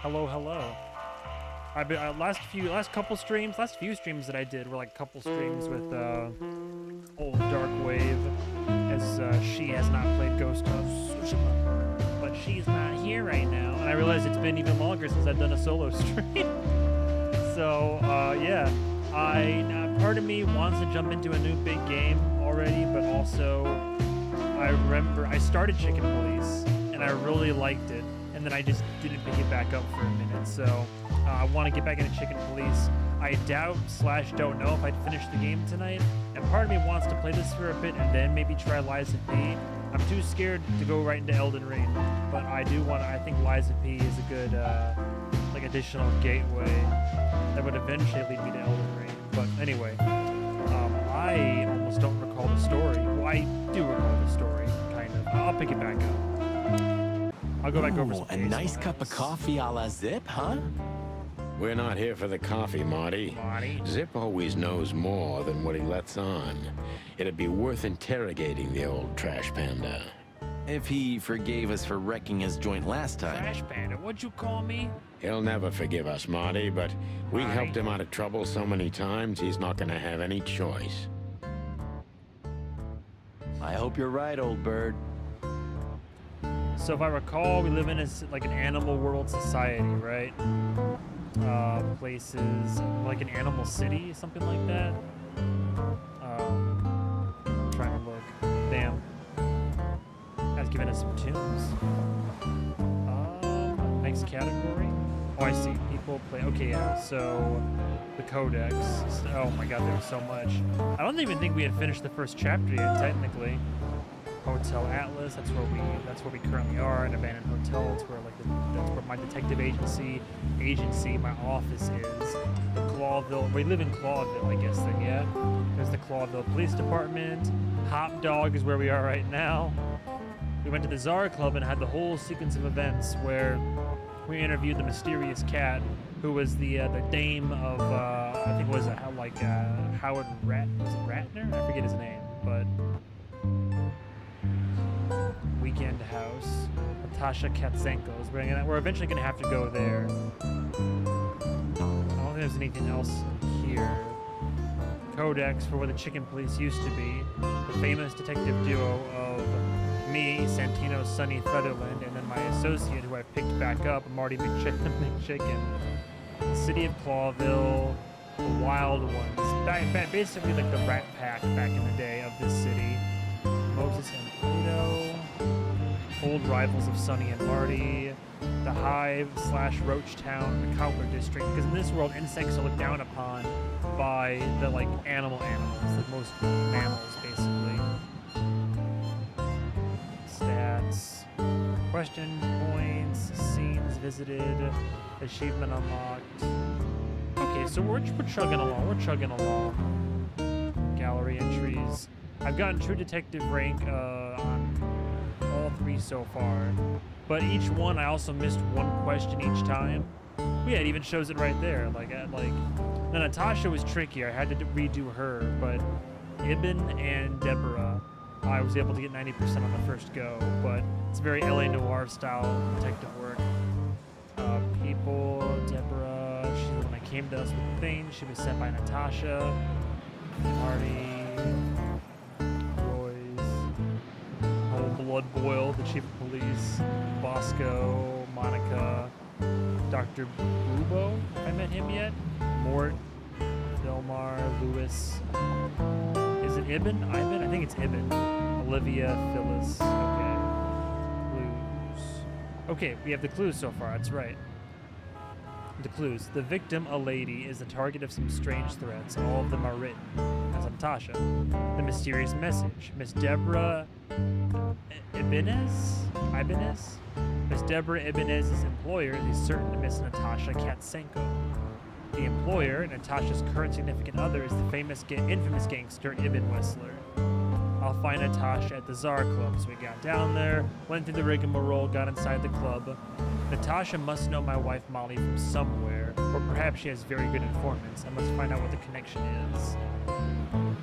Hello, hello. I've been last few streams that I did were like a couple streams with old Dark Wave, as she has not played Ghost of Tsushima, but she's not here right now, and I realized it's been even longer since I've done a solo stream. So yeah, part of me wants to jump into a new big game already, but also I remember I started Chicken Police and I really liked it, and then I just didn't pick it back up for a minute. So I want to get back into Chicken Police. I doubt/don't know if I'd finish the game tonight, and part of me wants to play this for a bit and then maybe try Lies of P. I'm too scared to go right into Elden Ring, but I think Lies of P is a good like additional gateway that would eventually lead me to Elden Ring. But anyway, I almost don't recall the story. Well, I do recall the story, kind of. I'll pick it back up. I'll go back over some a nice cup of coffee a la Zip, huh? We're not here for the coffee, Marty. Zip always knows more than what he lets on. It'd be worth interrogating the old trash panda. If he forgave us for wrecking his joint last time. Trash Panda, what'd you call me? He'll never forgive us, Marty, but we helped him out of trouble so many times, he's not gonna have any choice. I hope you're right, old bird. So if I recall, we live in like an animal world society, right? Places like an animal city, something like that. I'm trying to look. Damn. Guy's giving us some tunes. Next category. Oh, I see. People play. Okay, yeah. So the codex. Oh my God, there's so much. I don't even think we had finished the first chapter yet, technically. Hotel Atlas. That's where we currently are. An abandoned hotel. That's where my detective agency, my office is. The Clawville. We live in Clawville, I guess. Then yeah. There's the Clawville Police Department. Hop Dog is where we are right now. We went to the Czar Club and had the whole sequence of events where we interviewed the mysterious cat, who was the dame of I think it was Howard Ratner? I forget his name, but Weekend House. Natasha Katzenko's. We're eventually gonna have to go there. I don't think there's anything else here. Codex for where the Chicken Police used to be. The famous detective duo of me, Santino Sonny Featherland, and then my associate who I've picked back up, Marty McChicken. The city of Clawville, the wild ones. Basically like the Rat Pack back in the day of this city. Moses and Plato. Old rivals of Sonny and Marty. The Hive / Roach Town, the Cobbler District. Because in this world, insects are looked down upon by the animals, like most mammals, basically. Stats, question points, scenes visited, achievement unlocked. Okay, so we're chugging along. Gallery entries. I've gotten True Detective rank on all 3 so far, but each one I also missed one question each time. Yeah, it even shows it right there. Now Natasha was trickier. I had to redo her, but Ibn and Deborah, I was able to get 90% on the first go, but it's very LA Noire style detective work. People, Deborah, she's the one that came to us with the thing. She was sent by Natasha, Marty, Royce, Blood Boil, the chief of police, Bosco, Monica, Dr. Bubo, if I met him yet, Mort, Delmar, Lewis. Is it Ibn? I think it's Ibn. Olivia, Phyllis. Okay. Clues. Okay, we have the clues so far. That's right. The clues. The victim, a lady, is the target of some strange threats. All of them are written. That's Natasha. The mysterious message. Miss Deborah Ibanez? Miss Deborah Ibanez's employer is certain Miss Natasha Katsenko. The employer, Natasha's current significant other, is the infamous gangster Ibn Whistler. I'll find Natasha at the Czar Club. So we got down there, went through the rigmarole, got inside the club. Natasha must know my wife Molly from somewhere, or perhaps she has very good informants. I must find out what the connection is.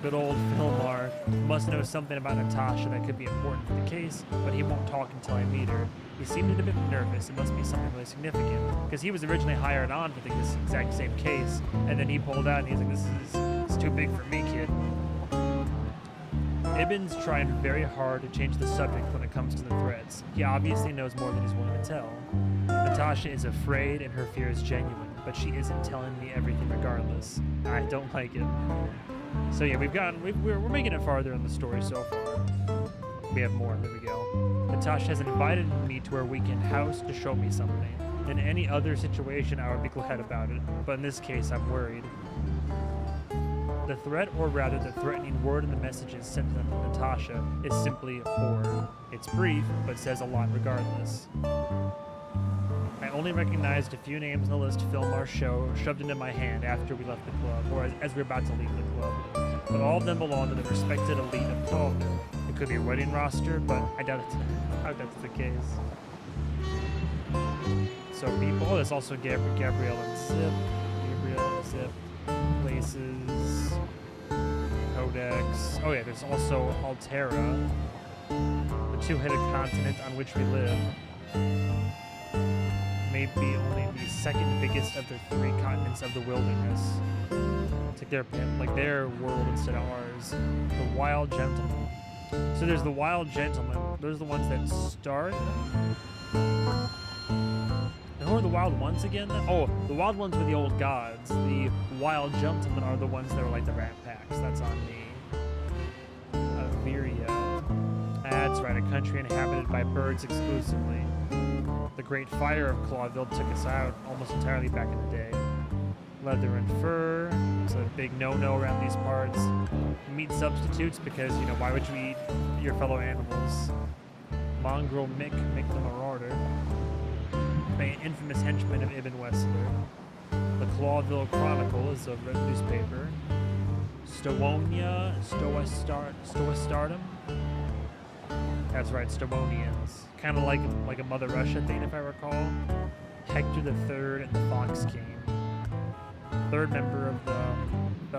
Good old Philmar must know something about Natasha that could be important for the case, but he won't talk until I meet her. He seemed a bit nervous. It must be something really significant, because he was originally hired on for this exact same case, and then he pulled out and he's like, this is too big for me, kid. Ibn's trying very hard to change the subject when it comes to the threats. He obviously knows more than he's willing to tell. Natasha is afraid and her fear is genuine, but she isn't telling me everything regardless. I don't like it. So yeah, we're making it farther in the story so far. We have more, there we go. Natasha has invited me to her weekend house to show me something. In any other situation, I would be glad about it, but in this case, I'm worried. The threat, or rather the threatening word in the messages sent to Natasha, is simply horror. It's brief, but says a lot regardless. I only recognized a few names on the list Philmar shoved into my hand after we left the club, or as we were about to leave the club. But all of them belong to the respected elite of Clawville. It could be a wedding roster, but I doubt that's the case. So people, oh, there's also Gabrielle and Zip, Places, Codex. Oh yeah, there's also Altera, the two-headed continent on which we live. Maybe only the second biggest of the three continents of the wilderness. It's like their world instead of ours. The Wild Gentlemen. So there's the Wild Gentlemen. Those are the ones that start. Who are the Wild Ones again? Oh, the Wild Ones were the old gods. The Wild Gentlemen are the ones that are like the Rat Packs. That's on the Viria. That's right, a country inhabited by birds exclusively. The Great Fire of Clawville took us out almost entirely back in the day. Leather and fur. It's a big no-no around these parts. Meat substitutes because, you know, why would you eat your fellow animals? Mongrel Mick the Marauder. An infamous henchman of Ibn Wessler. The Clawville Chronicle is a red newspaper. Stowastardom? That's right, Stowonians. Kind of like a Mother Russia thing, if I recall. Hector III and the Fox King. Third member of the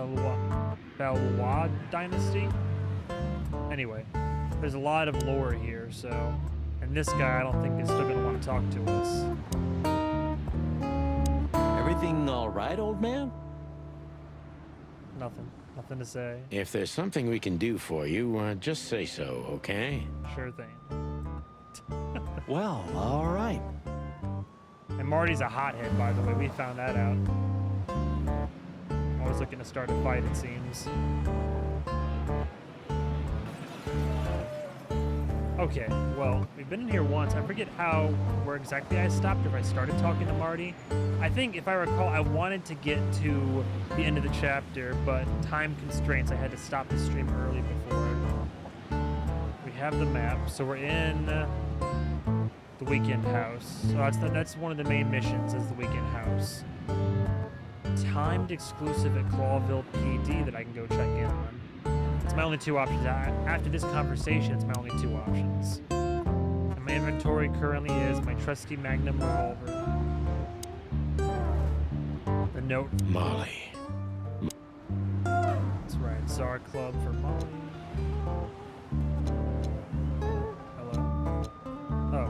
Belwa dynasty. Anyway, there's a lot of lore here, so... And this guy, I don't think, is still going to want to talk to us. Everything all right, old man? Nothing to say. If there's something we can do for you, just say so, okay? Sure thing. Well, all right. And Marty's a hothead, by the way. We found that out. Always looking to start a fight, it seems. Okay, well, we've been in here once. I forget where exactly I stopped, if I started talking to Marty. I think, if I recall, I wanted to get to the end of the chapter, but time constraints, I had to stop the stream early before. We have the map, so we're in the weekend house. So that's one of the main missions, is the weekend house. Timed exclusive at Clawville PD that I can go check in on. It's my only two options. After this conversation, it's my only two options. And my inventory currently is my trusty Magnum revolver. The note. Molly. That's right. Czar Club for Molly. Hello. Oh.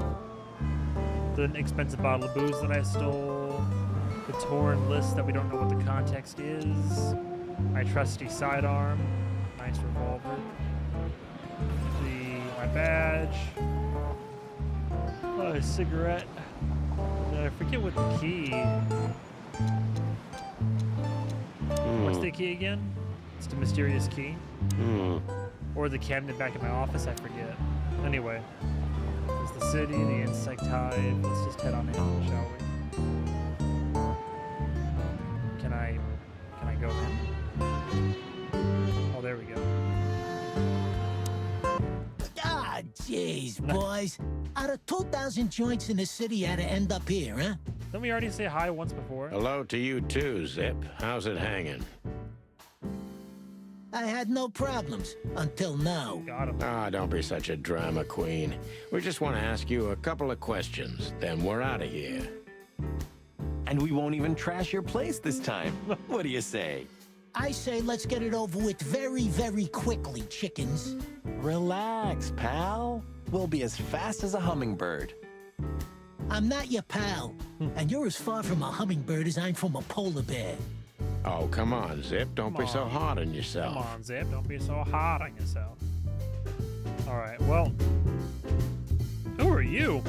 The expensive bottle of booze that I stole. The torn list that we don't know what the context is. My trusty sidearm. Nice revolver. My badge. Oh, a cigarette. I forget what the key. What's the key again? It's the mysterious key. Or the cabinet back in my office, I forget. Anyway, there's the city, the insect hive. Let's just head on in, shall we? Can I go in? Oh, there we go. Ah, jeez, boys. Out of 2,000 joints in the city, had to end up here, huh? Didn't we already say hi once before? Hello to you too, Zip. How's it hanging? I had no problems until now. Got him. Ah, don't be such a drama queen. We just want to ask you a couple of questions, then we're out of here. And we won't even trash your place this time. What do you say? I say let's get it over with very, very quickly, chickens. Relax, pal. We'll be as fast as a hummingbird. I'm not your pal, and you're as far from a hummingbird as I'm from a polar bear. Oh, come on, Zip. Don't be so on. hard on yourself. Come on, Zip. Don't be so hard on yourself. All right. Well, who are you?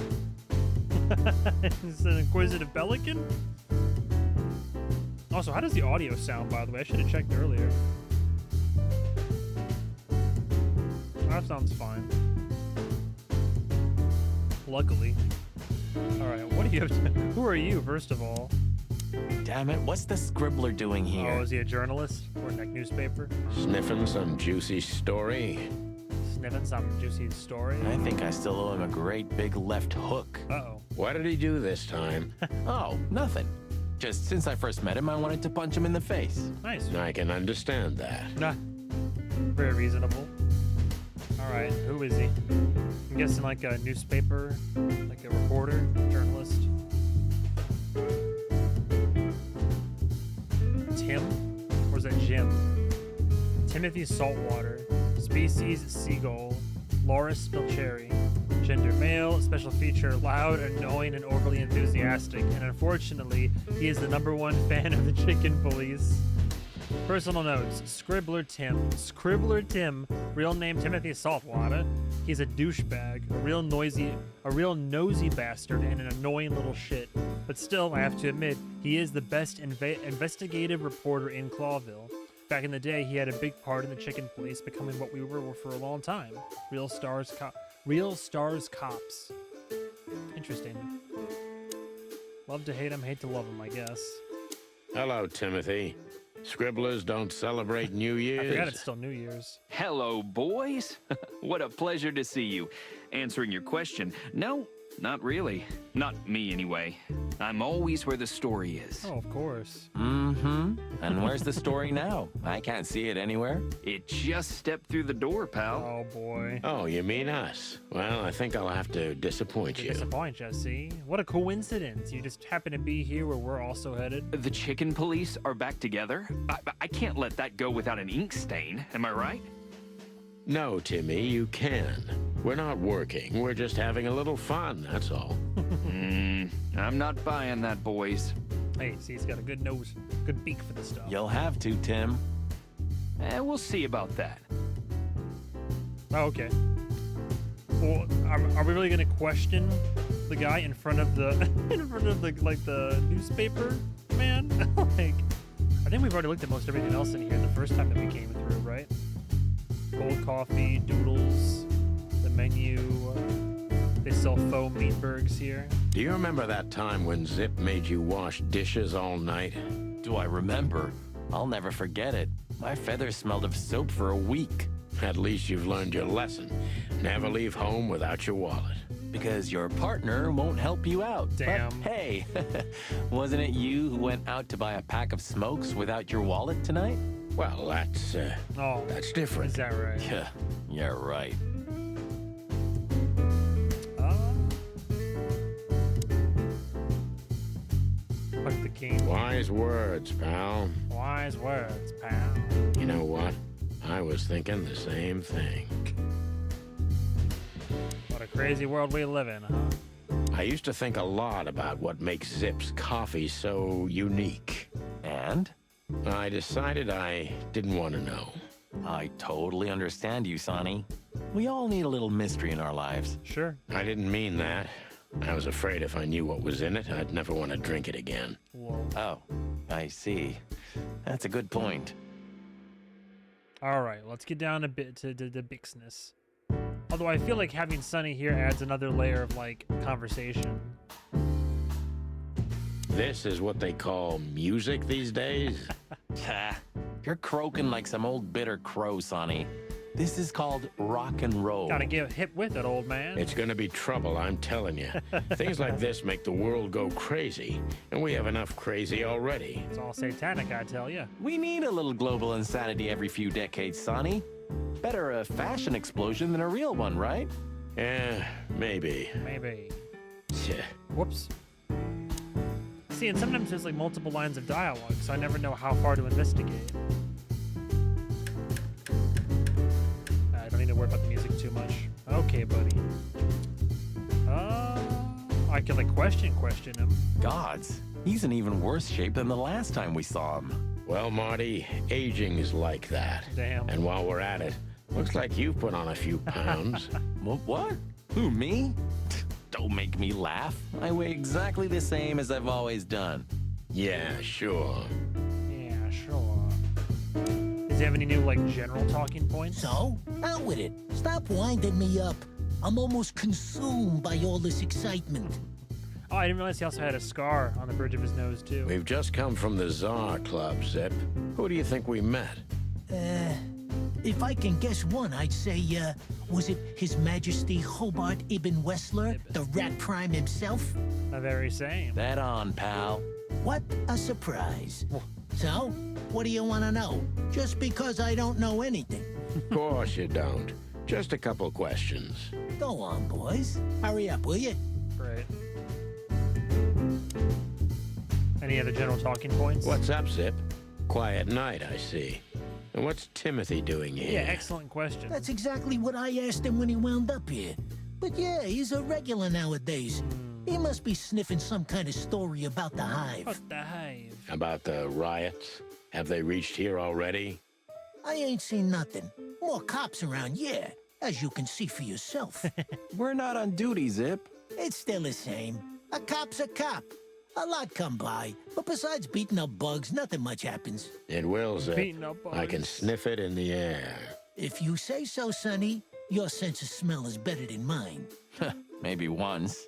Is it an inquisitive pelican? Also, how does the audio sound, by the way? I should have checked earlier. That sounds fine. Luckily. Alright, what do you have to... Who are you, first of all? Damn it, what's the scribbler doing here? Oh, is he a journalist? Or a newspaper? Sniffing some juicy story? Sniffing some juicy story? I think I still owe him a great big left hook. Uh-oh. What did he do this time? Oh, nothing. Just since I first met him, I wanted to punch him in the face. Nice. I can understand that. Nah. Very reasonable. Alright, who is he? I'm guessing like a newspaper, like a reporter, journalist. Tim? Or is that Jim? Timothy Saltwater. Species, seagull. Loris Spilcherry. Gender male, special feature loud, annoying, and overly enthusiastic. And unfortunately, he is the #1 fan of the Chicken Police. Personal notes: Scribbler Tim, real name Timothy Saltwater. He's a douchebag, a real nosy bastard, and an annoying little shit. But still, I have to admit, he is the best investigative reporter in Clawville. Back in the day, he had a big part in the Chicken Police becoming what we were for a long time. Real stars cops. Interesting. Love to hate him, hate to love him, I guess. Hello, Timothy. Scribblers don't celebrate New Year's. I forgot it's still New Year's. Hello, boys. What a pleasure to see you. Answering your question, no, not really. Not me, anyway. I'm always where the story is. Oh, of course. Mm-hmm. And where's the story now? I can't see it anywhere. It just stepped through the door, pal. Oh, boy. Oh, you mean us? Well, I think I'll have to disappoint you. Disappoint, Jesse. What a coincidence. You just happen to be here where we're also headed. The Chicken Police are back together? I can't let that go without an ink stain, am I right? No, Timmy, you can. We're not working. We're just having a little fun, that's all. I'm not buying that, boys. Hey, see, he's got a good nose, good beak for the stuff. You'll have to, Tim. We'll see about that. Oh, okay. Well, are we really gonna question the guy in front of the the newspaper man? Like, I think we've already looked at most everything else in here the first time that we came through, right? Cold coffee, doodles, the menu. They sell faux meatburgers here. Do you remember that time when Zip made you wash dishes all night? Do I remember? I'll never forget it. My feathers smelled of soap for a week. At least you've learned your lesson. Never leave home without your wallet. Because your partner won't help you out. Damn. But hey, wasn't it you who went out to buy a pack of smokes without your wallet tonight? Well, that's different. Is that right? Yeah, right. Fuck the king. Wise words, pal. Wise words, pal. You know what? I was thinking the same thing. What a crazy world we live in, huh? I used to think a lot about what makes Zip's coffee so unique. And? I decided I didn't want to know. I totally understand you, Sonny. We all need a little mystery in our lives. Sure. I didn't mean that. I was afraid if I knew what was in it, I'd never want to drink it again. Whoa. Oh, I see. That's a good point. All right, let's get down a bit to the Bixness. Although I feel like having Sunny here adds another layer of, like, conversation. This is what they call music these days? You're croaking like some old bitter crow, Sonny. This is called rock and roll. Gotta get hip with it, old man. It's gonna be trouble, I'm telling you. Things like this make the world go crazy, and we have enough crazy already. It's all satanic, I tell you. We need a little global insanity every few decades, Sonny. Better a fashion explosion than a real one, right? Yeah, maybe. Maybe. Tch. Whoops. See, and sometimes there's like multiple lines of dialogue, so I never know how far to investigate. I don't need to worry about the music too much. Okay, buddy. I could like question him. Gods, he's in even worse shape than the last time we saw him. Well, Marty, aging is like that. Damn. And while we're at it, looks like you've put on a few pounds. What? Who, me? Don't make me laugh. I weigh exactly the same as I've always done. Yeah, sure. Yeah, sure. Does he have any new like general talking points? So, out with it. Stop winding me up. I'm almost consumed by all this excitement. Oh, I didn't realize he also had a scar on the bridge of his nose too. We've just come from the Tsar Club, Zip. Who do you think we met? If I can guess one, I'd say, was it His Majesty Hobart Ibn Wessler, the Rat Prime himself? The very same. That on, pal. What a surprise. So, what do you want to know? Just because I don't know anything. Of course you don't. Just a couple questions. Go on, boys. Hurry up, will you? Great. Any other general talking points? What's up, Zip? Quiet night, I see. And what's Timothy doing here? Yeah, excellent question. That's exactly what I asked him when he wound up here. But yeah, he's a regular nowadays. He must be sniffing some kind of story about the hive. What the hive? About the riots? Have they reached here already? I ain't seen nothing. More cops around, yeah, as you can see for yourself. We're not on duty, Zip. It's still the same. A cop's a cop. A lot come by, but besides beating up bugs, nothing much happens. It will, Zip. Beating up I can bugs. sniff it in the air. If you say so, Sonny, your sense of smell is better than mine. Maybe once.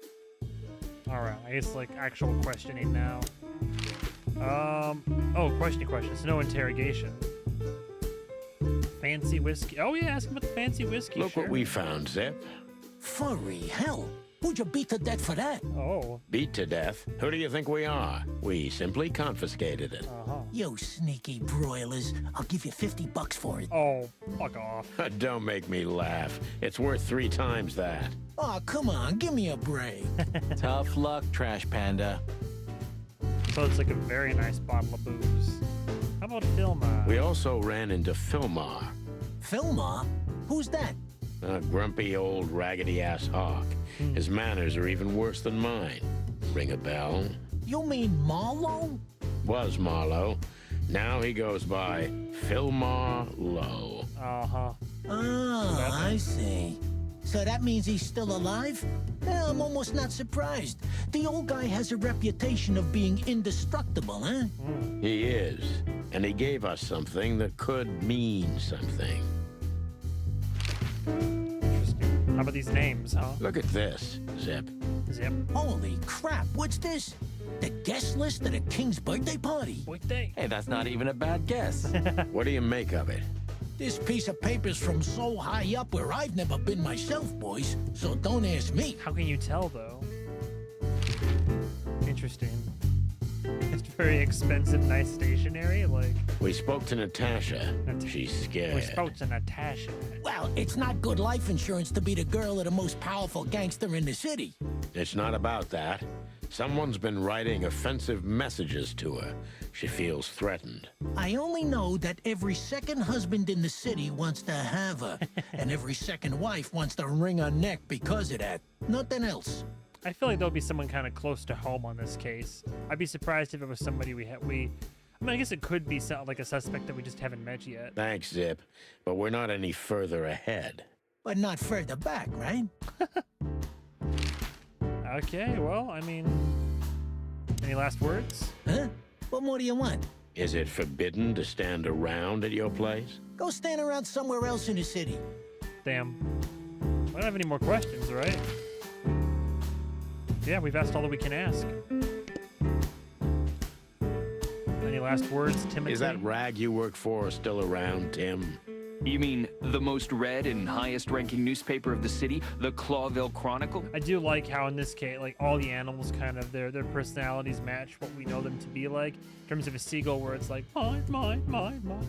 All right, I guess like actual questioning now. Oh, questions. No interrogation. Fancy whiskey. Oh yeah, ask him about the fancy whiskey. Look sure. what we found, Zip. Furry hell. Who'd you beat to death for that? Oh. Beat to death. Who do you think we are? We simply confiscated it. You sneaky broilers. I'll give you $50 for it. Oh, fuck off. Don't make me laugh. It's worth 3 times that. Oh, come on, give me a break. Tough luck, Trash Panda. So it's like a very nice bottle of booze. How about Filma? We also ran into Filmar, Filmar? Who's that? a grumpy old raggedy-ass hawk. His manners are even worse than mine. Ring a bell? You mean Marlowe? Was Marlowe. Now he goes by Filmar Lowe. Uh-huh. Oh, I see. So that means he's still alive? Yeah, I'm almost not surprised. The old guy has a reputation of being indestructible, huh? He is. And he gave us something that could mean something. Interesting. How about these names, huh? Look at this, Zip. Zip. Holy crap, what's this? The guest list at a king's birthday party? Birthday. Hey, that's not even a bad guess. What do you make of it? This piece of paper's from so high up where I've never been myself, boys, so don't ask me. How can you tell, though? Interesting. It's very expensive, nice stationery, like... We spoke to Natasha. She's scared. We spoke to Natasha. Well, it's not good life insurance to be the girl of the most powerful gangster in the city. It's not about that. Someone's been writing offensive messages to her. She feels threatened. I only know that every second husband in the city wants to have her, and every second wife wants to wring her neck because of that. Nothing else. I feel like there'll be someone kind of close to home on this case. I'd be surprised if it was somebody I mean, I guess it could be like a suspect that we just haven't met yet. Thanks, Zip. But we're not any further ahead. But not further back, right? Okay, well, I mean... Any last words? Huh? What more do you want? Is it forbidden to stand around at your place? Go stand around somewhere else in the city. Damn. I don't have any more questions, right? Yeah, we've asked all that we can ask. Any last words, Timothy? Is that rag you work for still around, Tim? You mean the most read and highest ranking newspaper of the city, the Clawville Chronicle? I do like how in this case, like all the animals kind of their personalities match what we know them to be like. In terms of a seagull, where it's like mine.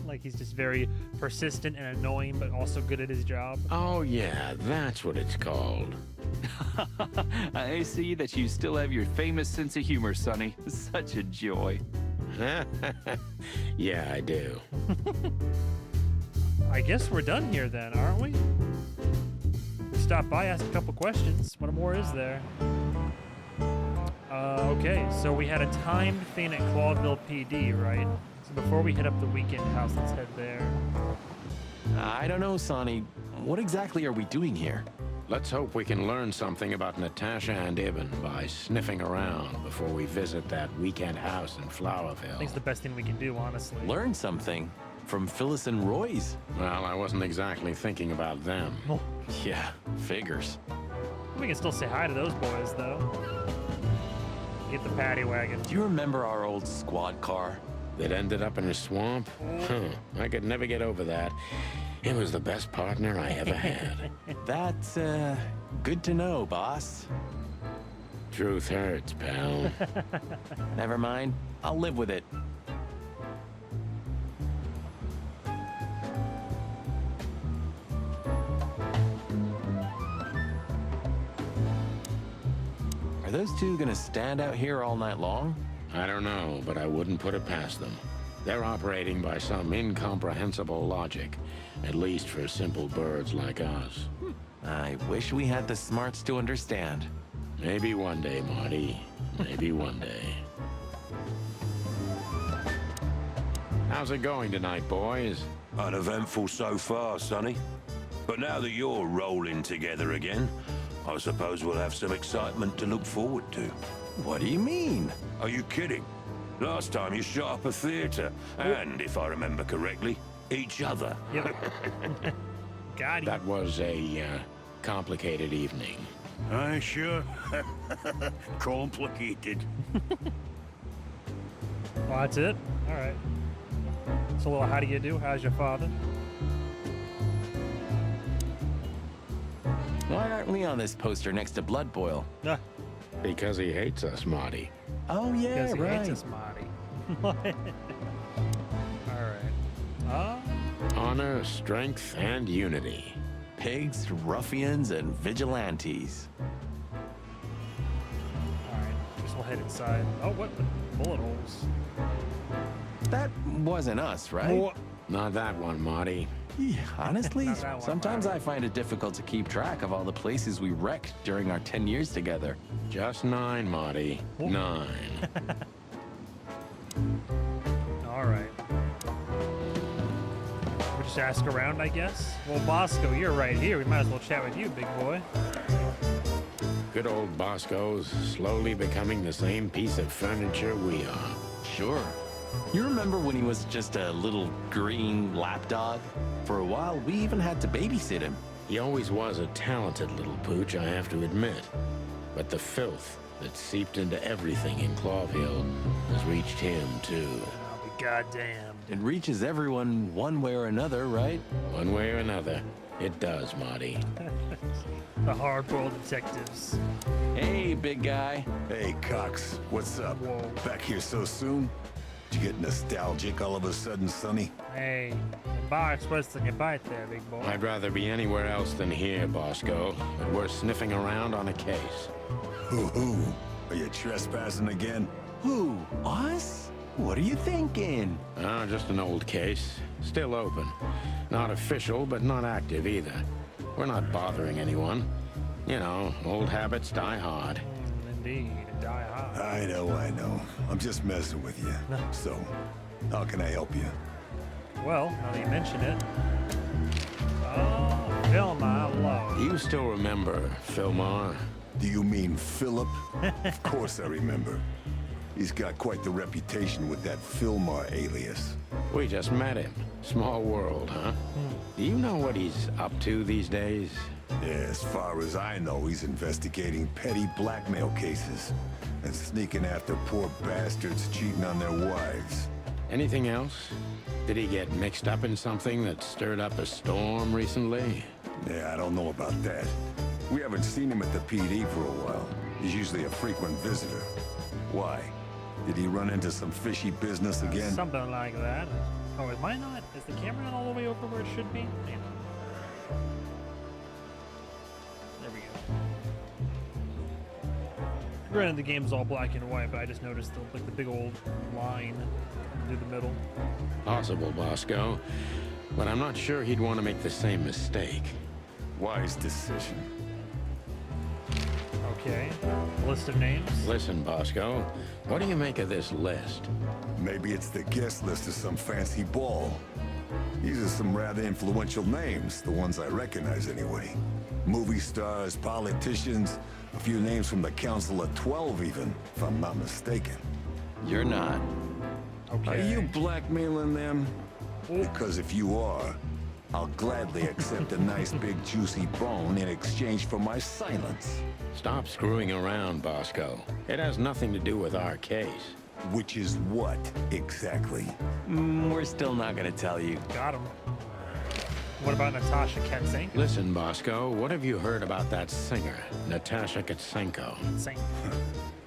Like he's just very persistent and annoying, but also good at his job. Oh, yeah, that's what it's called. I see that you still have your famous sense of humor, Sonny. Such a joy. Yeah, I do. I guess we're done here then, aren't we? We stopped by, asked a couple questions. What more is there? Okay, so we had a timed thing at Clawville PD, right? So before we hit up the weekend house, let's head there. I don't know, Sonny. What exactly are we doing here? Let's hope we can learn something about Natasha and Ibn by sniffing around before we visit that weekend house in I Flowerville. think it's the best thing we can do, honestly. Learn something from Phyllis and Roy's. Well, I wasn't exactly thinking about them. Oh, Yeah, figures. we can still say hi to those boys, though. Get the paddy wagon. Do you remember our old squad car? That ended up in a swamp? Huh, I could never get over that. It was the best partner I ever had. That's, good to know, boss. Truth hurts, pal. Never mind. I'll live with it. Are those two gonna stand out here all night long? I don't know, but I wouldn't put it past them. They're operating by some incomprehensible logic, at least for simple birds like us. I wish we had the smarts to understand. Maybe one day, Marty. Maybe one day. How's it going tonight, boys? Uneventful so far, Sonny. But now that you're rolling together again, I suppose we'll have some excitement to look forward to. What do you mean? Are you kidding? Last time you shot up a theater, and, if I remember correctly, each other. Yep. Got him. That was a complicated evening. Aye, sure. Complicated. Well, that's it? All right. So a little how do you do? How's your father? Why aren't we on this poster next to Blood Boil? Ah, Because he hates us, Marty. Oh, yeah, because he right. hates us, Marty. All right. Honor, strength, and unity. Pigs, ruffians, and vigilantes. All right. Guess we'll head inside. Oh, what? Bullet holes. That wasn't us, right? Wha- Not that one, Marty. Yeah, honestly, Not that one, sometimes Marty. I find it difficult to keep track of all the places we wrecked during our 10 years together. Just 9, Marty. 9. All right. We'll just ask around, I guess. Well, Bosco, you're right here. We might as well chat with you, big boy. Good old Bosco's slowly becoming the same piece of furniture we are. Sure. You remember when he was just a little green lapdog? For a while, we even had to babysit him. He always was a talented little pooch, I have to admit. But the filth that seeped into everything in Clawville has reached him, too. I'll be goddamned. It reaches everyone one way or another, right? One way or another, it does, Marty. The hard-boiled detectives. Hey, big guy. Hey, Cox, what's up? Whoa. Back here so soon? Did you get nostalgic all of a sudden, Sonny? Hey, the bar expressed in your bite there, big boy. I'd rather be anywhere else than here, Bosco, but we're sniffing around on a case. Hoo-hoo. Are you trespassing again? Who? Us? What are you thinking? Ah, just an old case. Still open. Not official, but not active either. We're not bothering anyone. You know, old habits die hard. Indeed, die hard. I know. I'm just messing with you. So, how can I help you? Well, now that you mention it. Oh, Vilma, hello. You still remember Fillmore? Do you mean Philip? Of course I remember. He's got quite the reputation with that Fillmore alias. We just met him. Small world, huh? Do you know what he's up to these days? Yeah, as far as I know, he's investigating petty blackmail cases and sneaking after poor bastards cheating on their wives. Anything else? Did he get mixed up in something that stirred up a storm recently? Yeah, I don't know about that. We haven't seen him at the PD for a while. He's usually a frequent visitor. Why? Did he run into some fishy business again? Something like that. Oh, am I not? Is the camera not all the way over where it should be? Hang on. There we go. Granted, the game's all black and white, but I just noticed the big old line through the middle. Possible, Bosco. But I'm not sure he'd want to make the same mistake. Wise decision. Okay. List of names. Listen, Bosco, what do you make of this list? Maybe it's the guest list of some fancy ball. These are some rather influential names, the ones I recognize anyway. Movie stars, politicians, a few names from the Council of 12 even, if I'm not mistaken. You're not. Okay. Are you blackmailing them? Because if you are, I'll gladly accept a nice big juicy bone in exchange for my silence. Stop screwing around, Bosco. It has nothing to do with our case. Which is what, exactly? We're still not gonna tell you. Got him. What about Natasha Ketsenko? Listen, Bosco, what have you heard about that singer, Natasha Ketsenko?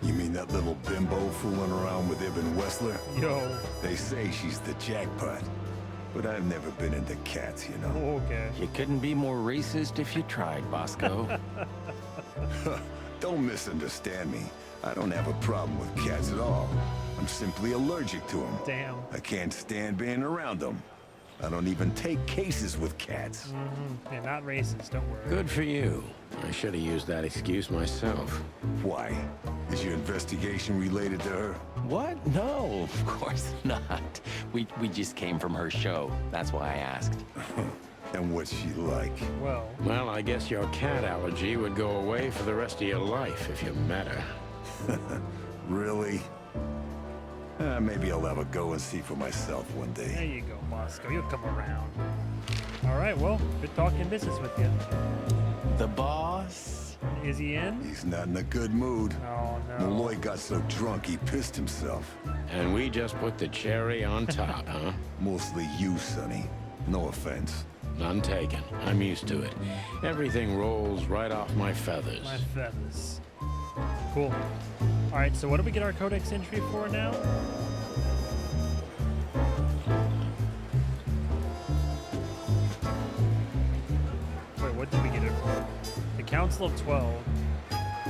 You mean that little bimbo fooling around with Ibn Wessler? Yo. They say she's the jackpot. But I've never been into cats, you know. Okay. You couldn't be more racist if you tried, Bosco. Don't misunderstand me. I don't have a problem with cats at all. I'm simply allergic to them. Damn. I can't stand being around them. I don't even take cases with cats. Yeah, not racist, don't worry. Good for you. I should have used that excuse myself. Why? Is your investigation related to her? What? No, of course not. We just came from her show. That's why I asked. And what's she like? Well, Well, I guess your cat allergy would go away for the rest of your life if you met her. Really? Maybe I'll have a go and see for myself one there day. you go, Bosco. You'll come around. All right, well, good talking business with you. The boss? Is he in? He's not in a good mood. Oh, no. Malloy got so drunk he pissed himself. And we just put the cherry on top, huh? Mostly you, Sonny. No offense. None taken. I'm used to it. Everything rolls right off my feathers. My feathers. Cool. All right, so what do we get our codex entry for now? Wait, what did we get it for? The Council of 12.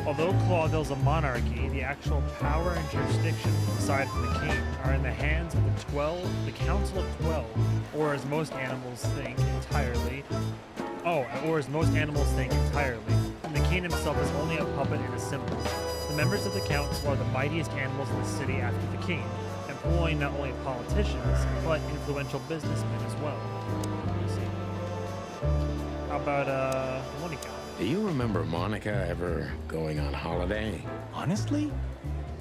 Although Clawville's a monarchy, the actual power and jurisdiction, aside from the king, are in the hands of the 12, the Council of 12, or as most animals think entirely. And the king himself is only a puppet and a symbol. The members of the council are the mightiest animals in the city after the king, employing not only politicians, but influential businessmen as well. Let's see. How about, Monica? Do you remember Monica ever going on holiday? Honestly,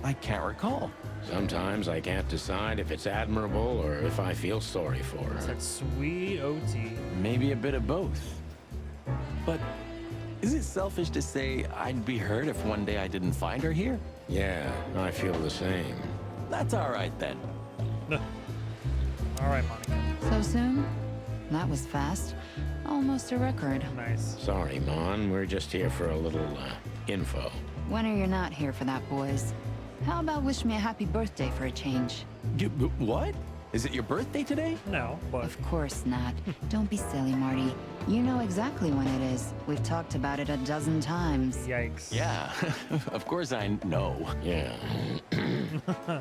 I can't recall. Sometimes I can't decide if it's admirable or if I feel sorry for her. That sweet OT. Maybe a bit of both. But is it selfish to say I'd be hurt if one day I didn't find her here? Yeah, I feel the same. That's all right then. All right, Monica. So soon? That was fast. Almost a record. Nice. Sorry, Mon. We're just here for a little, info. When are you not here for that, boys? How about wish me a happy birthday for a change? What? Is it your birthday today? No, but Of course not. Don't be silly, Marty. You know exactly when it is. We've talked about it a dozen times. yikes. Yeah, of course I know. Yeah.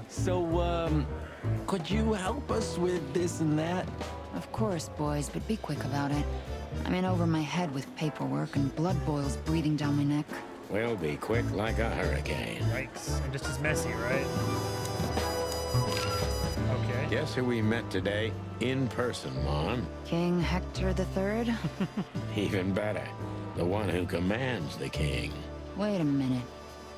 So, could you help us with this and that? Of course, boys, but be quick about it. I'm in over my head with paperwork and blood boils breathing down my neck. We'll be quick like a hurricane. Yikes. And just as messy, right? Okay. Guess who we met today? In person, Mon. King Hector III? Even better. The one who commands the king. Wait a minute.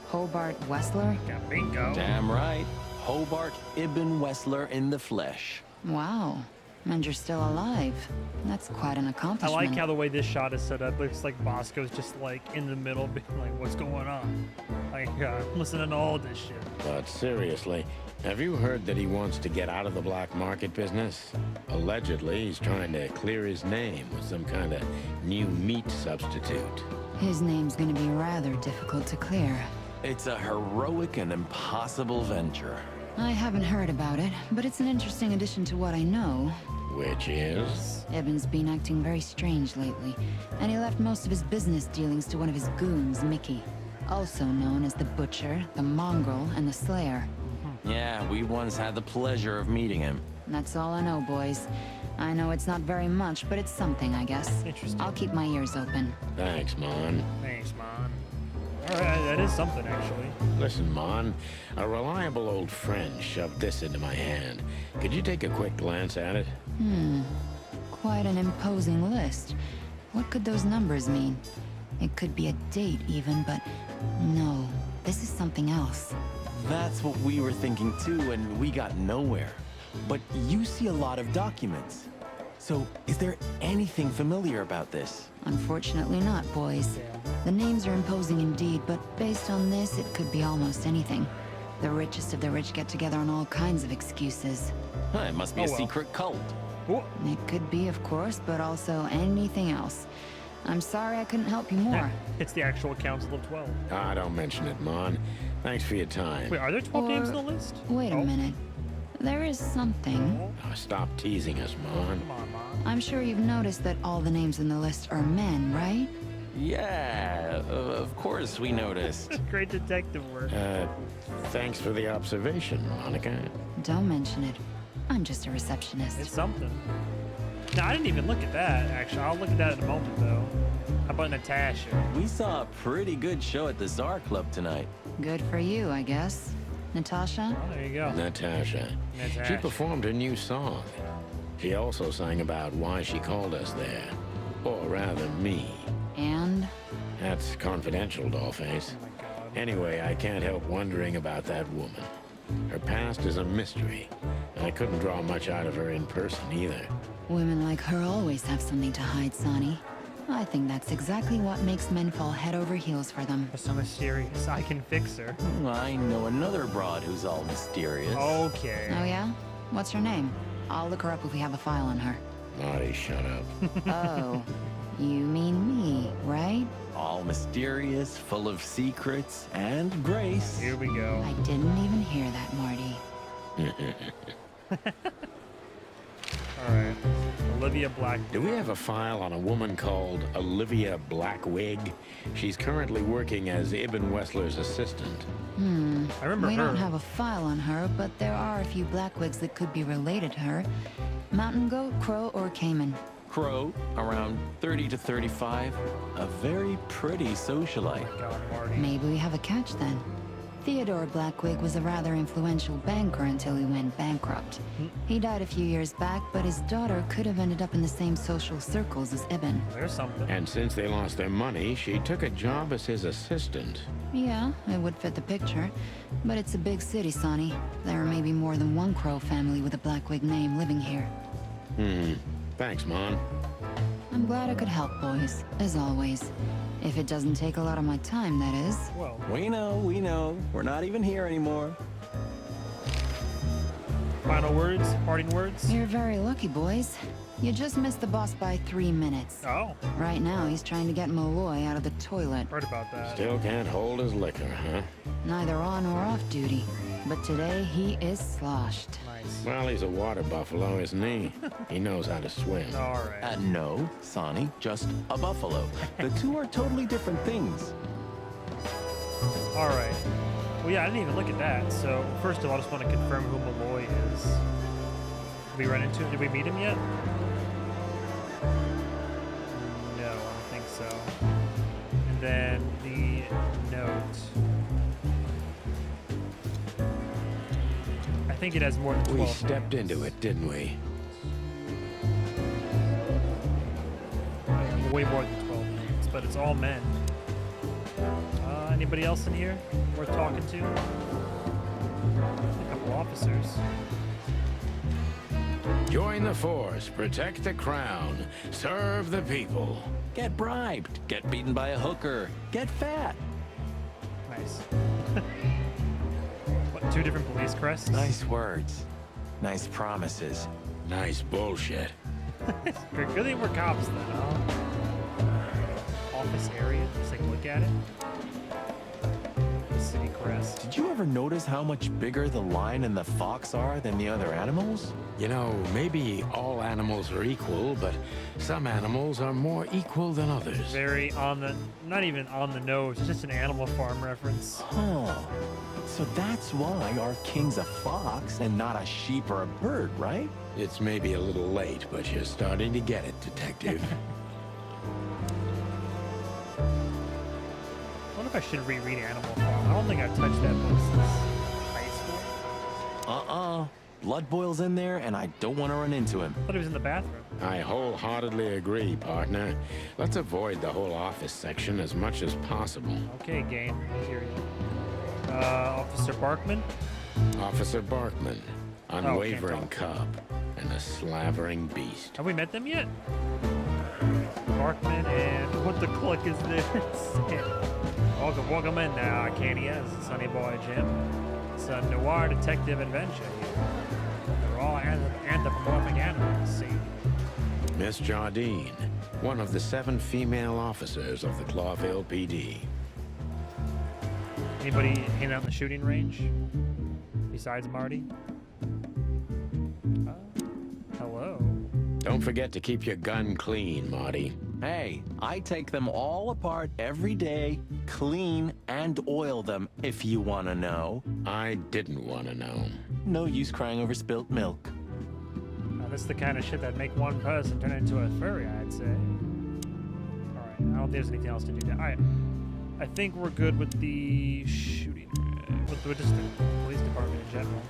Hobart Wessler? Yeah, bingo. Damn right. Hobart Ibn Wessler in the flesh. Wow. And you're still alive. That's quite an I accomplishment. like how the way this shot is set up. Looks like Bosco's just like in the middle, being like, what's going on? Like, I'm listening to all this shit. But seriously, Have you heard that he wants to get out of the black market business? Allegedly, he's trying to clear his name with some kind of new meat substitute. His name's gonna be rather difficult to clear. It's a heroic and impossible venture. I haven't heard about it, but it's an interesting addition to what I know. Which is? Eben's been acting very strange lately, and he left most of his business dealings to one of his goons, Mickey. Also known as the Butcher, the Mongrel, and the Slayer. Yeah, we once had the pleasure of meeting him. That's all I know, boys. I know it's not very much, but it's something, I guess. Interesting. I'll keep my ears open. Thanks, Mon. Thanks, man. Alright, that is something, actually. Listen, Mon, a reliable old friend shoved this into my hand. Could you take a quick glance at it? Quite an imposing list. What could those numbers mean? It could be a date even, but no. This is something else. That's what we were thinking too, and we got nowhere. But you see a lot of documents. So, is there anything familiar about this? Unfortunately not, boys. The names are imposing indeed, but based on this, it could be almost anything. The richest of the rich get together on all kinds of excuses. Huh, it must be a well. secret cult. Oh, It could be, of course, but also anything else. I'm sorry I couldn't help you more. it's the actual Council of 12. Ah, don't mention it, Mon. Thanks for your time. Wait, are there 12 names Or- on the list? Wait a Oh, minute. There is something. Oh, stop teasing us, Mon. Come on, man. I'm sure you've noticed that all the names in the list are men, right? Yeah, of course we noticed. Great detective work. Thanks for the observation, Monica. Don't mention it. I'm just a receptionist. It's something. No, I didn't even look at that, actually. I'll look at that in a moment, though. How about Natasha? We saw a pretty good show at the Czar Club tonight. Good for you, I guess. Natasha? Oh, there you go. Natasha. She Natasha. performed her new song. She also sang about why she called us there. Or rather, me. And? That's confidential, Dollface. Oh my god. Anyway, I can't help wondering about that woman. Her past is a mystery, and I couldn't draw much out of her in person either. Women like her always have something to hide, Sonny. I think that's exactly what makes men fall head over heels for them. So mysterious. I can fix her. I know another broad who's all mysterious. Okay. Oh yeah? What's her name? I'll look her up if we have a file on her. Marty, shut up. Oh, you mean me, right? All mysterious, full of secrets, and grace. Here we go. I didn't even hear that, Marty. Alright. Olivia Black. Do we have a file on a woman called Olivia Blackwig? She's currently working as Ibn Wessler's assistant. I remember We her. don't have a file on her, but there are a few Blackwigs that could be related to her. Mountain goat, crow, or caiman. Crow, around 30 to 35. A very pretty socialite. God, Marty. Maybe we have a catch then. Theodore Blackwig was a rather influential banker until he went bankrupt. He died a few years back, but his daughter could have ended up in the same social circles as Ibn. There's something. And since they lost their money, she took a job as his assistant. Yeah, it would fit the picture. But it's a big city, Sonny. There may be more than one Crow family with a Blackwig name living here. Thanks, Mon. I'm glad I could help, boys, as always. If it doesn't take a lot of my time, that is. Well, We know. We're not even here anymore. final words? Parting words? You're very lucky, boys. You just missed the boss by 3 minutes. Oh, Right now, he's trying to get Malloy out of the toilet. heard about that. Still can't hold his liquor, huh? Neither on or off duty. But today, he is sloshed. Nice. Well, he's a water buffalo, isn't he? He knows how to swim. Alright. No, Sonny, just a buffalo. The two are totally different things. Alright. Well, yeah, I didn't even look at that. So, first of all, I just want to confirm who Malloy is. Did we run into him? Did we meet him yet? No, I don't think so. And then the note. I think it has more than 12 We stepped names. into it, didn't we? Way more than 12 names, but it's all men. Anybody else in here worth talking to? A couple officers. Join the force, protect the crown, serve the people. Get bribed, get beaten by a hooker, get fat. Nice. What? 2 different police crests. Nice words. Nice promises. Nice bullshit. Good thing we're cops then, huh? Office area. Just take a look at it. City crest. Did you ever notice how much bigger the lion and the fox are than the other animals? You know, maybe all animals are equal, but some animals are more equal than others. Very on the, not even on the nose, it's just an Animal Farm reference. Huh. So that's why our king's a fox and not a sheep or a bird, right? It's maybe a little late, but you're starting to get it, Detective. I wonder if I should reread Animal Farm. I don't think I've touched that book since high school. Blood boils in there, and I don't want to run into him. I thought he was in the bathroom. I wholeheartedly agree, partner. Let's avoid the whole office section as much as possible. Okay, game. I hear you. Officer Barkman? Officer Barkman, unwavering can't talk. cub, and a slavering beast. Have we met them yet? Barkman and what the cluck is this? Welcome in now, Arcadia. This is Sonny Boy Jim. It's a noir detective adventure here. They're all anthropomorphic animals, see? Miss Jardine, one of the 7 female officers of the Clawville PD. Anybody hanging out in the shooting range? Besides Marty? Hello. Don't forget to keep your gun clean, Marty. Hey, I take them all apart every day, clean and oil them, if you want to know. I didn't want to know. No use crying over spilt milk. Now, that's the kind of shit that make one person turn into a furry, I'd say. Alright, I don't think there's anything else to do now. Alright, I think we're good with the shooting, with just the police department in general.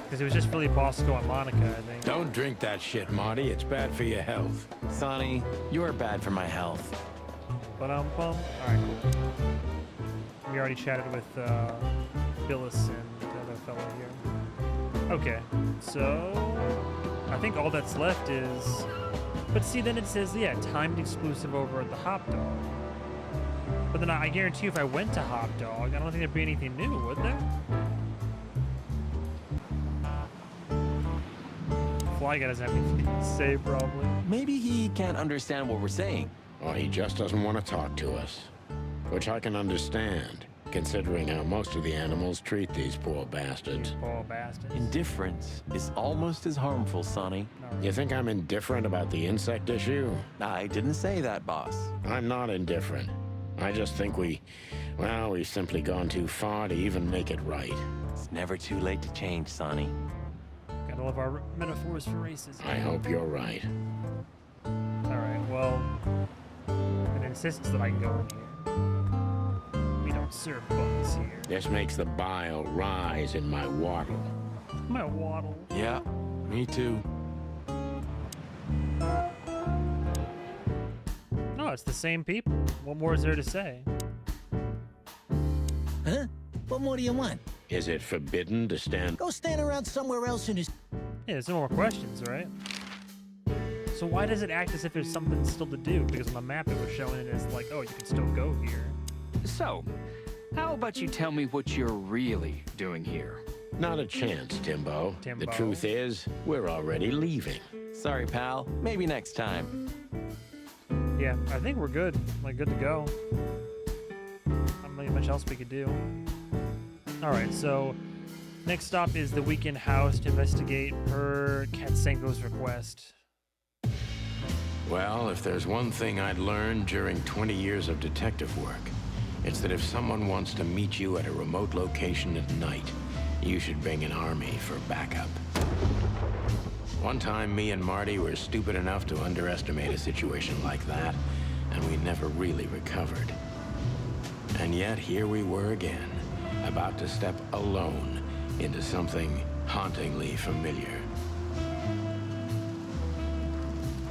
Because it was just really Bosco and Monica, I think. Don't drink that shit, Marty. It's bad for your health. Sonny, you're bad for my health. Alright, cool. We already chatted with Phyllis and the other fellow here. Okay, so I think all that's left is... But see, then it says, yeah, timed exclusive over at the Hop Dog. But then I guarantee you if I went to Hop Dog, I don't think there'd be anything new, would there? Fly Guy doesn't have anything to say, probably. Maybe he can't understand what we're saying. Or he just doesn't want to talk to us. Which I can understand, considering how most of the animals treat these poor bastards. Poor bastards. Indifference is almost as harmful, Sonny. You think I'm indifferent about the insect issue? I didn't say that, boss. I'm not indifferent. I just think we've simply gone too far to even make it right. It's never too late to change, Sonny. Got all of our metaphors for racism. I hope you're right. Alright, well, it insists that I can go in here. We don't serve bugs here. This makes the bile rise in my waddle. My waddle. Yeah, me too. No, it's the same people. What more is there to say? Huh? What more do you want? Is it forbidden to stand? Go stand around somewhere else in his... Yeah, there's no more questions, right? So why does it act as if there's something still to do? Because on the map it was showing it as like, oh, you can still go here. So, how about you tell me what you're really doing here? Not a chance, Timbo. The Timbo. truth is, we're already leaving. Sorry, pal. Maybe next time. Yeah, I think we're good. Like, good to go. Not really much else we could do. Alright, so next stop is the Weekend House to investigate per Katsenko's request. Well, if there's one thing I'd learned during 20 years of detective work, it's that if someone wants to meet you at a remote location at night, you should bring an army for backup. One time, me and Marty were stupid enough to underestimate a situation like that, and we never really recovered. And yet, here we were again, about to step alone into something hauntingly familiar.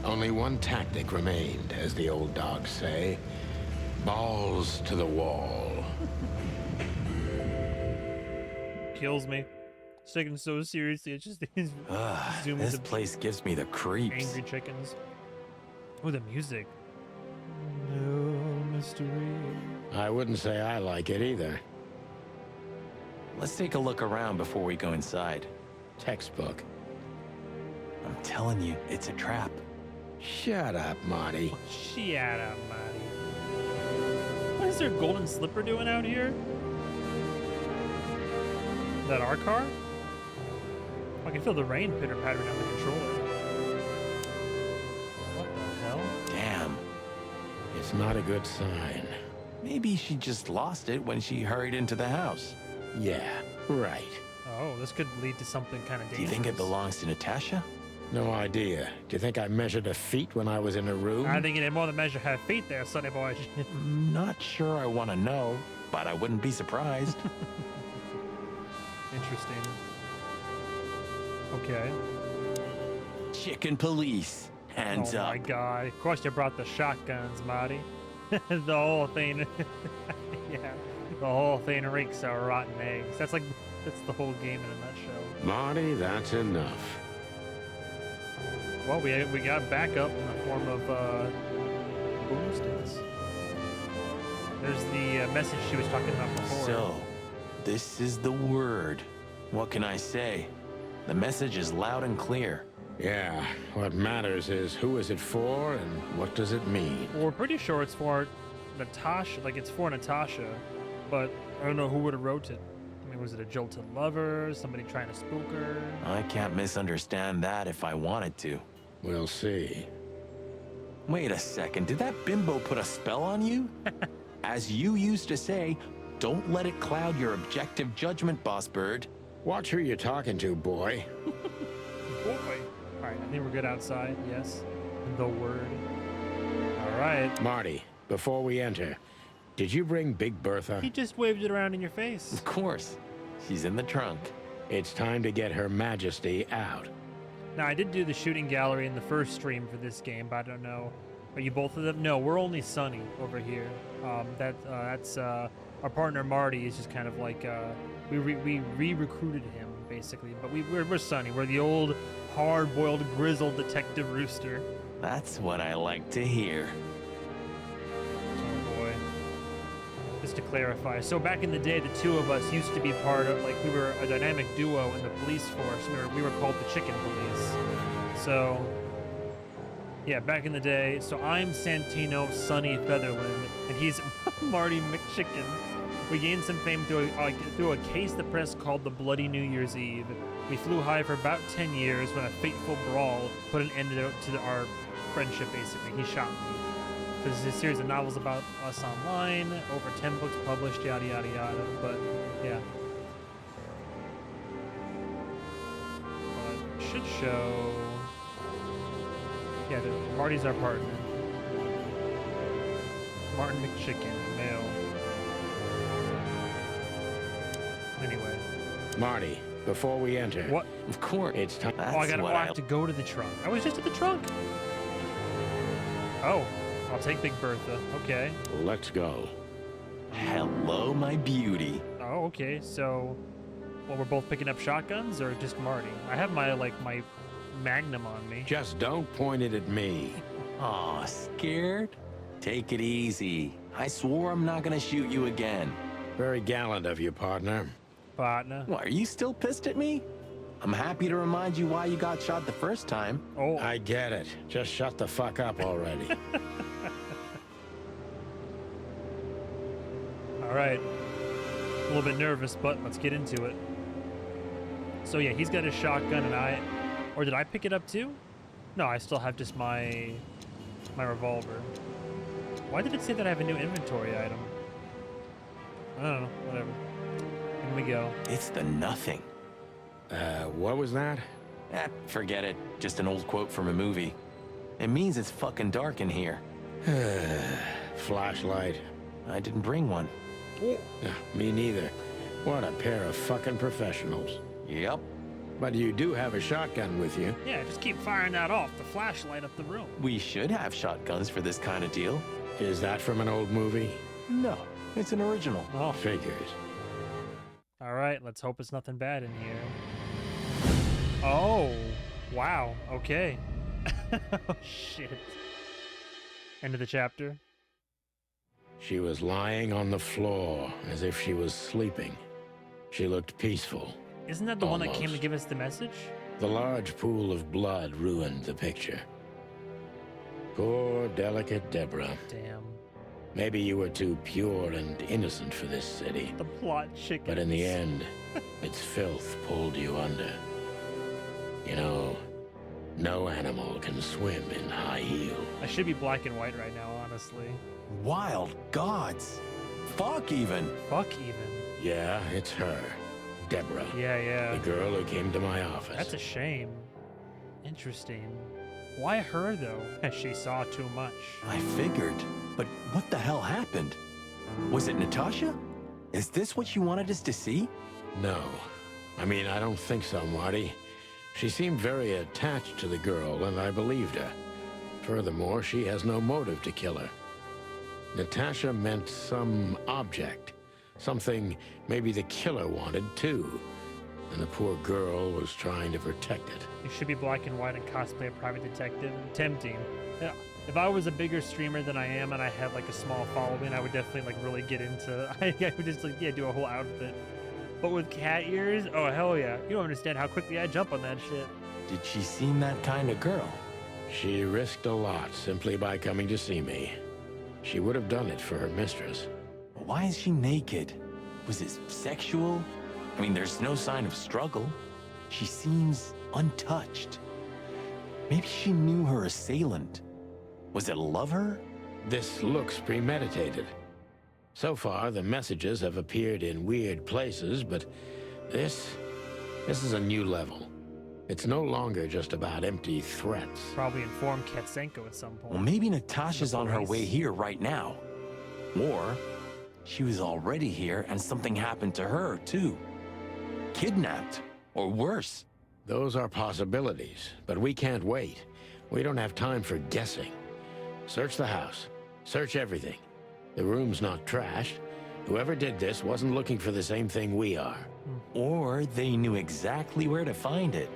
Only one tactic remained, as the old dogs say. Balls to the wall. Kills me. It's taken so seriously. It's just these zooms This of place gives me the creeps. angry chickens. Oh, the music. No mystery. I wouldn't say I like it either. Let's take a look around before we go inside. Textbook. I'm telling you, it's a trap. Shut up, Marty. Shut up, Marty. What is their golden slipper doing out here? Is that our car? I can feel the rain pitter-pattering on the controller. What the hell? Damn. It's not a good sign. Maybe she just lost it when she hurried into the house. Yeah, right. Oh, this could lead to something kind of dangerous. Do you think it belongs to Natasha? No idea. Do you think I measured her feet when I was in her room? I think you did more than measure her feet there, sonny boy. I'm not sure I want to know, but I wouldn't be surprised. Interesting. Okay. Chicken police. Hands oh up. my god. Of course you brought the shotguns, Marty. The whole thing. Yeah. The whole thing reeks of rotten eggs. That's the whole game in a nutshell. Marty, that's enough. Well, we got backup in the form of boomsticks. There's the message she was talking about before. So, this is the word. What can I say? The message is loud and clear. Yeah, what matters is who is it for and what does it mean? Well, we're pretty sure it's for Natasha, like it's for Natasha, but I don't know who would have wrote it. I mean, was it a jilted lover, somebody trying to spook her? I can't misunderstand that if I wanted to. We'll see. Wait a second, did that bimbo put a spell on you? As you used to say, don't let it cloud your objective judgment, Boss Bird. Watch who you're talking to, boy. Boy. All right, I think we're good outside. Yes. The word. All right. Marty, before we enter, did you bring Big Bertha? He just waved it around in your face. Of course. She's in the trunk. It's time to get Her Majesty out. Now, I did do the shooting gallery in the first stream for this game, but I don't know. Are you both of them? No, we're only Sunny over here. That's our partner Marty is just kind of like we re-recruited him basically, but we're Sunny. We're the old hard-boiled grizzled detective rooster. That's what I like to hear. Oh boy. Just to clarify, so back in the day, the two of us used to be part of, like, we were a dynamic duo in the police force. We were called the Chicken Police. So, yeah, back in the day. So I'm Santino Sonny Featherland, and he's Marty McChicken. We gained some fame through a case the press called the Bloody New Year's Eve. We flew high for about 10 years when a fateful brawl put an end to our friendship, basically. He shot me. This is a series of novels about us online, over 10 books published, yada, yada, yada. But, yeah. Should show... Yeah, Marty's our partner. Martin McChicken, male. Anyway. Marty, before we enter. What? Of course. It's time. That's Oh, I what have to go to the trunk. I was just at the trunk. Oh, I'll take Big Bertha. Okay. Let's go. Hello, my beauty. Oh, okay. So, well, we're both picking up shotguns, or just Marty? I have my Magnum on me. Just don't point it at me. Aw, scared? Take it easy. I swore I'm not gonna shoot you again. Very gallant of you, partner. Partner. What, are you still pissed at me? I'm happy to remind you why you got shot the first time. Oh, I get it. Just shut the fuck up already. all right. A little bit nervous, but let's get into it. So yeah, he's got his shotgun, and or did I pick it up too? No, I still have just my revolver. Why did it say that I have a new inventory item? I don't know. Whatever. In we go. It's the nothing. What was that? Forget it. Just an old quote from a movie. It means it's fucking dark in here. Flashlight. I didn't bring one. Me neither. What a pair of fucking professionals. Yep. But you do have a shotgun with you. Yeah, just keep firing that off. The flashlight up the room. We should have shotguns for this kind of deal. Is that from an old movie? No, it's an original. Oh, Figures. all right. Let's hope it's nothing bad in here. Oh, wow. Okay. Oh, shit. End of the chapter. She was lying on the floor as if she was sleeping. She looked peaceful. Isn't that the one that came to Almost. give us the message? The large pool of blood ruined the picture. Poor, delicate Deborah. Damn. Maybe you were too pure and innocent for this city. The plot chicken. But in the end, its filth pulled you under. You know, no animal can swim in high heels. I should be black and white right now, honestly. Wild gods. Fuck even. Fuck even. Yeah, it's her. Deborah. Yeah. The girl who came to my office. That's a shame. Interesting. Why her, though? She saw too much. I figured. But what the hell happened? Was it Natasha? Is this what you wanted us to see? No. I mean, I don't think so, Marty. She seemed very attached to the girl, and I believed her. Furthermore, she has no motive to kill her. Natasha meant some object. Something maybe the killer wanted, too. And the poor girl was trying to protect it. You should be black and white and cosplay a private detective. Tempting. Yeah. If I was a bigger streamer than I am and I had like a small following, I would definitely like really get into. I would just like do a whole outfit. But with cat ears, oh hell yeah! You don't understand how quickly I jump on that shit. Did she seem that kind of girl? She risked a lot simply by coming to see me. She would have done it for her mistress. Why is she naked? Was it sexual? I mean, there's no sign of struggle. She seems untouched. Maybe she knew her assailant. Was it a lover? This looks premeditated. So far, the messages have appeared in weird places, but this is a new level. It's no longer just about empty threats. Probably inform Katsenko at some point. Well, maybe Natasha's on her police. way here right now. Or she was already here and something happened to her, too. Kidnapped, or worse. Those are possibilities, but we can't wait. We don't have time for guessing. Search the house. Search everything. The room's not trashed. Whoever did this wasn't looking for the same thing we are. Or they knew exactly where to find it.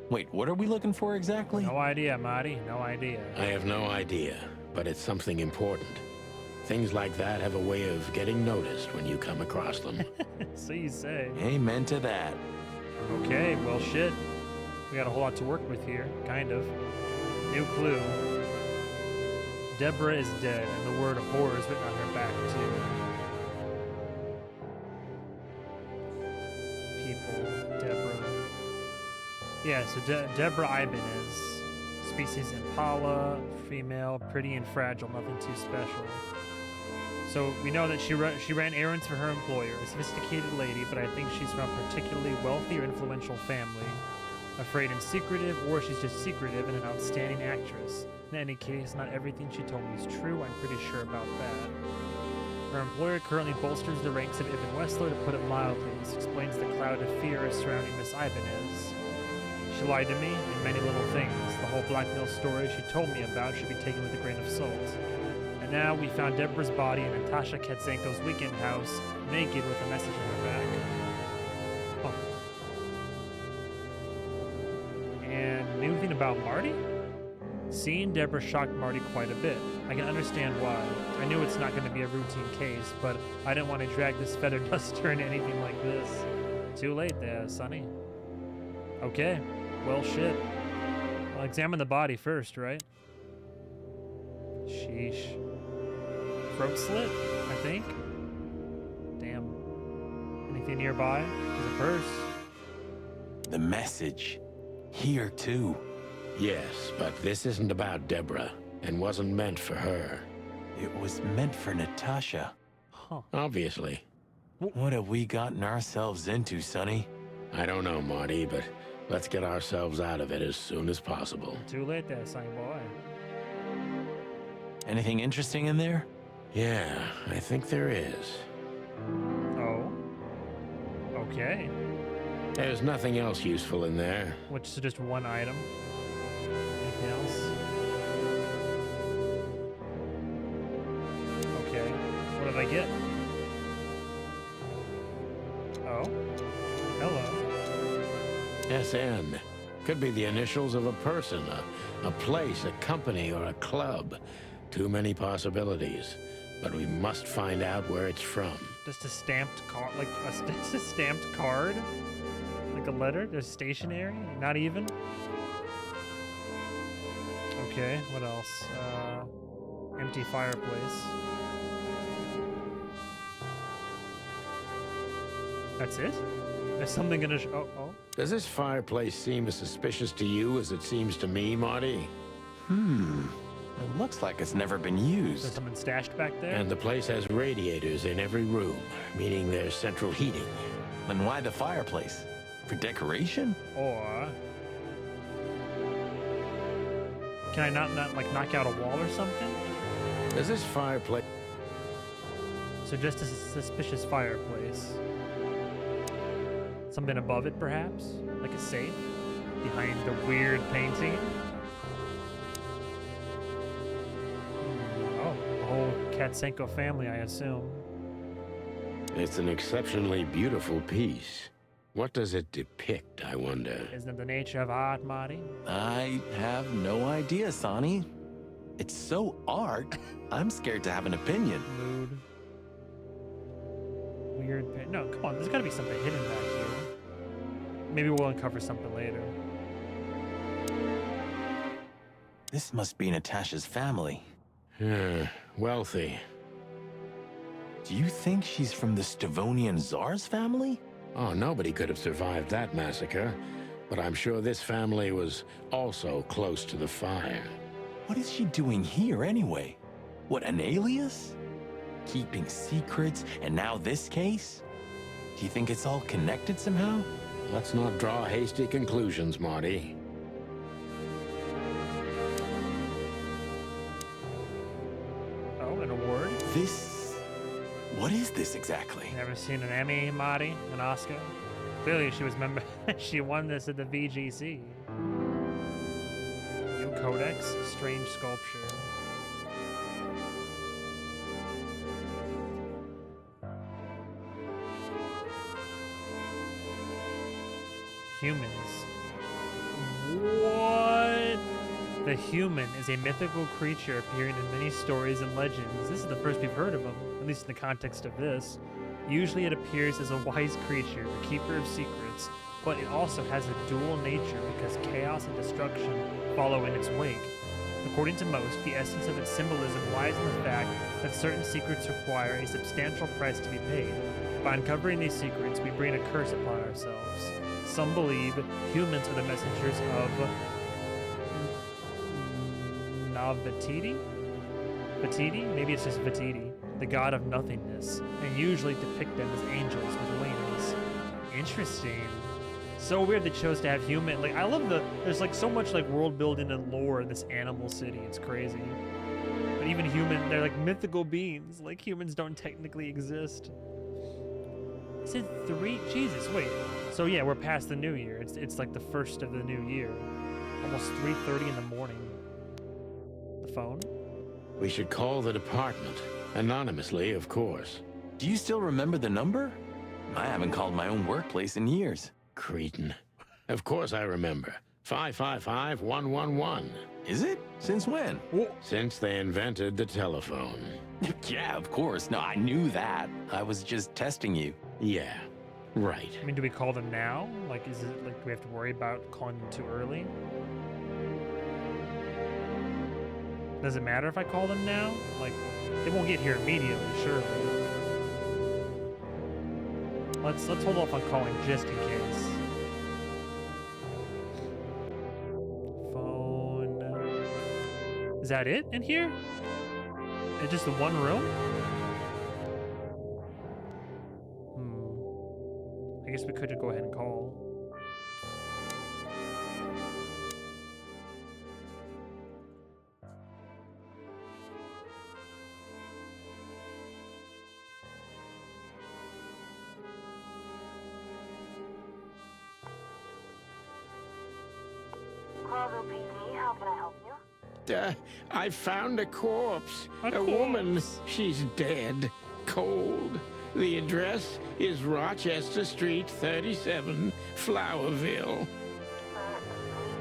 Wait, what are we looking for exactly? No idea, Marty. No idea. I have no idea, but it's something important. Things like that have a way of getting noticed when you come across them. So you say. Amen to that. Okay, well shit. We got a whole lot to work with here, kind of. New clue. Deborah is dead, and the word horror is written on her back, too. People, Deborah. Yeah, so Deborah Ibanez. Species Impala, female, pretty and fragile, nothing too special. So we know that she ran errands for her employer, a sophisticated lady, but I think she's from a particularly wealthy or influential family. Afraid and secretive, or she's just secretive and an outstanding actress. In any case, not everything she told me is true, I'm pretty sure about that. Her employer currently bolsters the ranks of Ibn Wessler, to put it mildly. This explains the cloud of fear surrounding Miss Ibanez. She lied to me in many little things. The whole blackmail story she told me about should be taken with a grain of salt. And now we found Deborah's body in Natasha Katsenko's weekend house, naked with a message on her back. Huh. And new thing about Marty? Seeing Deborah shocked Marty quite a bit. I can understand why. I knew it's not going to be a routine case, but I didn't want to drag this feather duster into anything like this. Too late there, Sonny. Okay, well shit. I'll examine the body first, right? Sheesh. Throat slit, I think. Damn. Anything nearby? There's a purse. The message. Here, too. Yes, but this isn't about Deborah, and wasn't meant for her. It was meant for Natasha. Huh. Obviously. What have we gotten ourselves into, Sonny? I don't know, Marty, but let's get ourselves out of it as soon as possible. Too late there, Sonny boy. Anything interesting in there? Yeah, I think there is. Oh. Okay. There's nothing else useful in there. Which is just one item. Anything else? Okay. What did I get? Oh. Hello. SN. Could be the initials of a person, a place, a company, or a club. Too many possibilities. But we must find out where it's from. Just a stamped card, like just a stamped card, like a letter. There's stationery, not even. Okay, what else? Empty fireplace. That's it? There's something gonna oh. Does this fireplace seem as suspicious to you as it seems to me, Marty? It looks like it's never been There's used. something stashed back there? And the place has radiators in every room, meaning there's central heating. Then why the fireplace? For decoration? Or... Can I not like knock out a wall or something? Does this fireplace... So just a suspicious fireplace. Something above it, perhaps? Like a safe? Behind the weird painting? Oh, the whole Katsenko family, I assume. It's an exceptionally beautiful piece. What does it depict, I wonder? Isn't it the nature of art, Marty? I have no idea, Sonny. It's so art, I'm scared to have an opinion. Mood. Weird paint. No, come on, there's gotta be something hidden back here. Maybe we'll uncover something later. This must be Natasha's family. Wealthy. Do you think she's from the Stavonian Tsar's family? Oh, nobody could have survived that massacre. But I'm sure this family was also close to the fire. What is she doing here anyway? What, an alias? Keeping secrets, and now this case? Do you think it's all connected somehow? Let's not draw hasty conclusions, Marty. Oh, an award? What is this exactly? Never seen an Emmy, Marty? An Oscar? Clearly she was member. She won this at the VGC. New Codex, strange sculpture. Humans. What? The human is a mythical creature appearing in many stories and legends. This is the first we've heard of him, at least in the context of this. Usually it appears as a wise creature, a keeper of secrets, but it also has a dual nature because chaos and destruction follow in its wake. According to most, the essence of its symbolism lies in the fact that certain secrets require a substantial price to be paid. By uncovering these secrets, we bring a curse upon ourselves. Some believe humans are the messengers of Navatiti? Vatiti? Maybe it's just Vatiti, the god of nothingness, and usually depict them as angels with wings. Interesting. So weird they chose to have human. Like, I love there's like so much like world building and lore in this animal city. It's crazy. But even human, they're like mythical beings. Like humans don't technically exist. It said 3. Jesus, wait. So yeah, we're past the new year. It's like the first of the new year. Almost 3:30 in the morning. The phone? We should call the department. Anonymously, of course. Do you still remember the number? I haven't called my own workplace in years. Cretin. Of course I remember. 555-111. Is it? Since when? Since they invented the telephone. Yeah, of course. No, I knew that. I was just testing you. Yeah, right. I mean, do we call them now? Like, is it like, do we have to worry about calling them too early? Does it matter if I call them now? Like, they won't get here immediately, surely. Let's hold off on calling just in case. Phone. Is that it in here? It's just the one room? I guess we could just go ahead and call. Bravo PD, how can I help you? I found a corpse. A woman. corpse. She's dead. Cold. The address is Rochester Street 37, Flowerville. Would you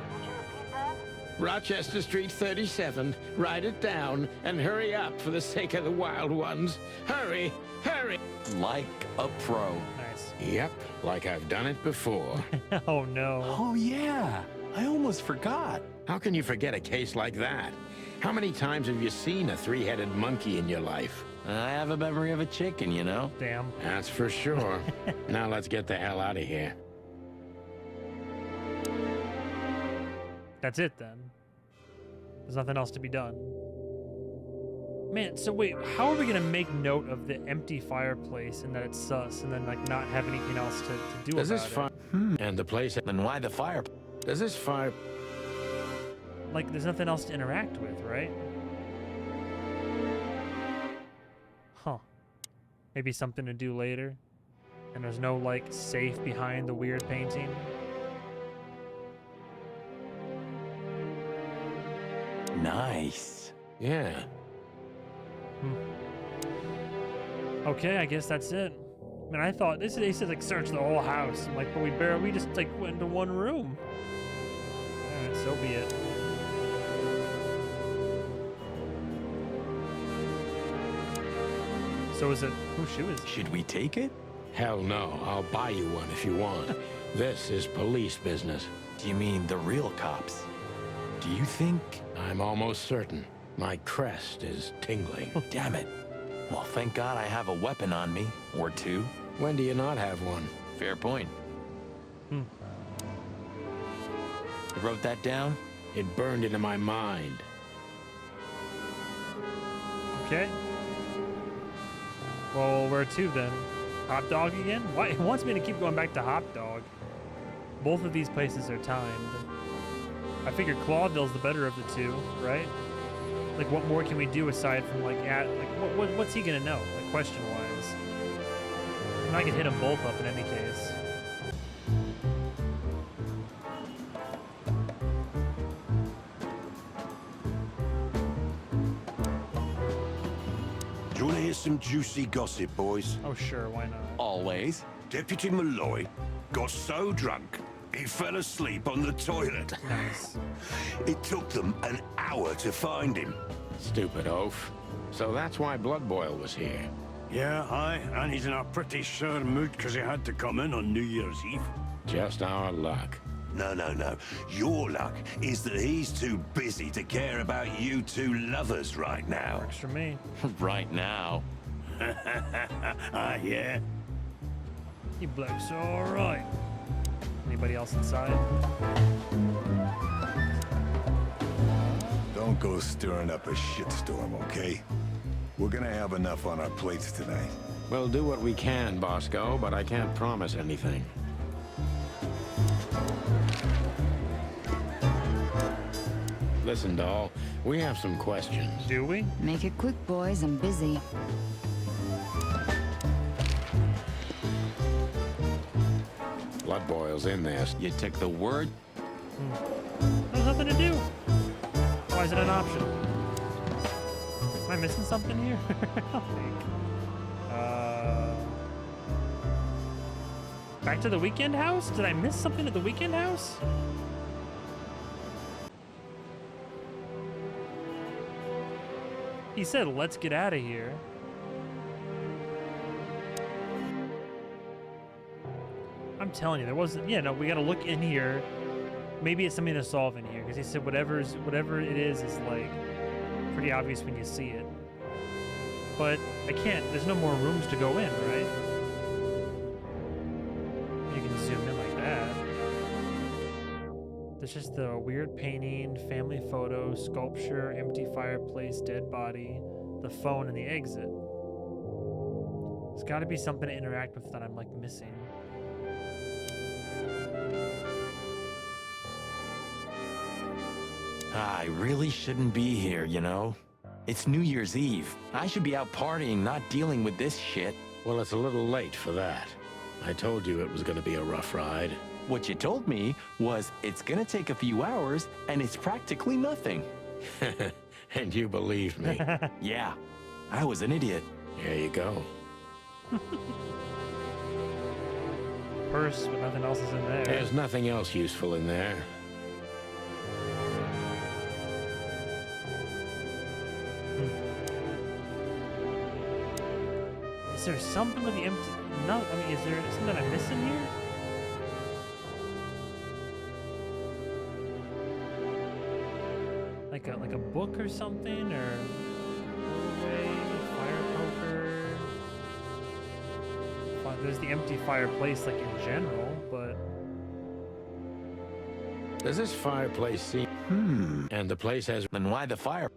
repeat that? Rochester Street 37. Write it down and hurry up for the sake of the wild ones. Hurry! Hurry! like a pro. Nice. Yep, like I've done it before. Oh no. Oh, yeah. I almost forgot. How can you forget a case like that? How many times have you seen a three-headed monkey in your life? I have a memory of a chicken, you know? Damn. That's for sure. Now let's get the hell out of here. That's it then. There's nothing else to be done. Man, so wait, how are we gonna make note of the empty fireplace and that it's sus, and then like not have anything else to do Does this about fire... And the place... Then why the fire? Does this fire... it? Like, there's nothing else to interact with, right? Huh. Maybe something to do later, and there's no like safe behind the weird painting. Nice. Yeah. Okay, I guess that's it. I mean, I thought they said like search the whole house. I'm like, but we just like went into one room. Alright, so be it. So is it whose shoe is it? Should we take it? Hell no. I'll buy you one if you want. This is police business. Do you mean the real cops? Do you think? I'm almost certain. My crest is tingling. Oh, damn it. Well, thank God I have a weapon on me. Or two. When do you not have one? Fair point. I wrote that down. It burned into my mind. Okay. Well, where to then? Hot Dog again? Why? It wants me to keep going back to Hot Dog. Both of these places are timed. I figured Clawville's the better of the two, right? Like, what more can we do aside from like what's he gonna know? Like, question-wise, and I could hit them both up in any case. Do you want to hear some juicy gossip, boys? Oh sure, why not? Always. Deputy Malloy got so drunk, he fell asleep on the toilet. Nice. It took them an hour to find him. Stupid oaf. So that's why Blood Boil was here. Yeah, aye, and he's in a pretty sore mood because he had to come in on New Year's Eve. Just our luck. No. Your luck is that he's too busy to care about you two lovers right now. Works for me. Right now. Ah, yeah. You blokes are all right. Anybody else inside? Don't go stirring up a shitstorm, okay? We're gonna have enough on our plates tonight. We'll do what we can, Bosco, but I can't promise anything. Listen, doll, we have some questions. Do we? Make it quick, boys. I'm busy. Blood Boil's in there. You took the word. There's nothing to do. Why is it an option? Am I missing something here? I don't think. Back to the weekend house? Did I miss something at the weekend house? He said, let's get out of here. I'm telling you, there wasn't. Yeah, no, we gotta look in here. Maybe it's something to solve in here, because he said whatever it is like pretty obvious when you see it. But I can't. There's no more rooms to go in, right? You can zoom in like that. There's just the weird painting, family photo, sculpture, empty fireplace, dead body, the phone, and the exit. There's got to be something to interact with that I'm like missing. I really shouldn't be here, you know? It's New Year's Eve. I should be out partying, not dealing with this shit. Well, it's a little late for that. I told you it was going to be a rough ride. What you told me was it's gonna take a few hours and it's practically nothing. And you believed me. Yeah, I was an idiot. Here you go. Purse, but nothing else is in there. There's nothing else useful in there. Is there something with the empty? No, I mean, is there something I'm missing here? Like a book or something, or doorway, fire poker. There's the empty fireplace, like in general, but Does this fireplace seem... And the place has... Then why the fire?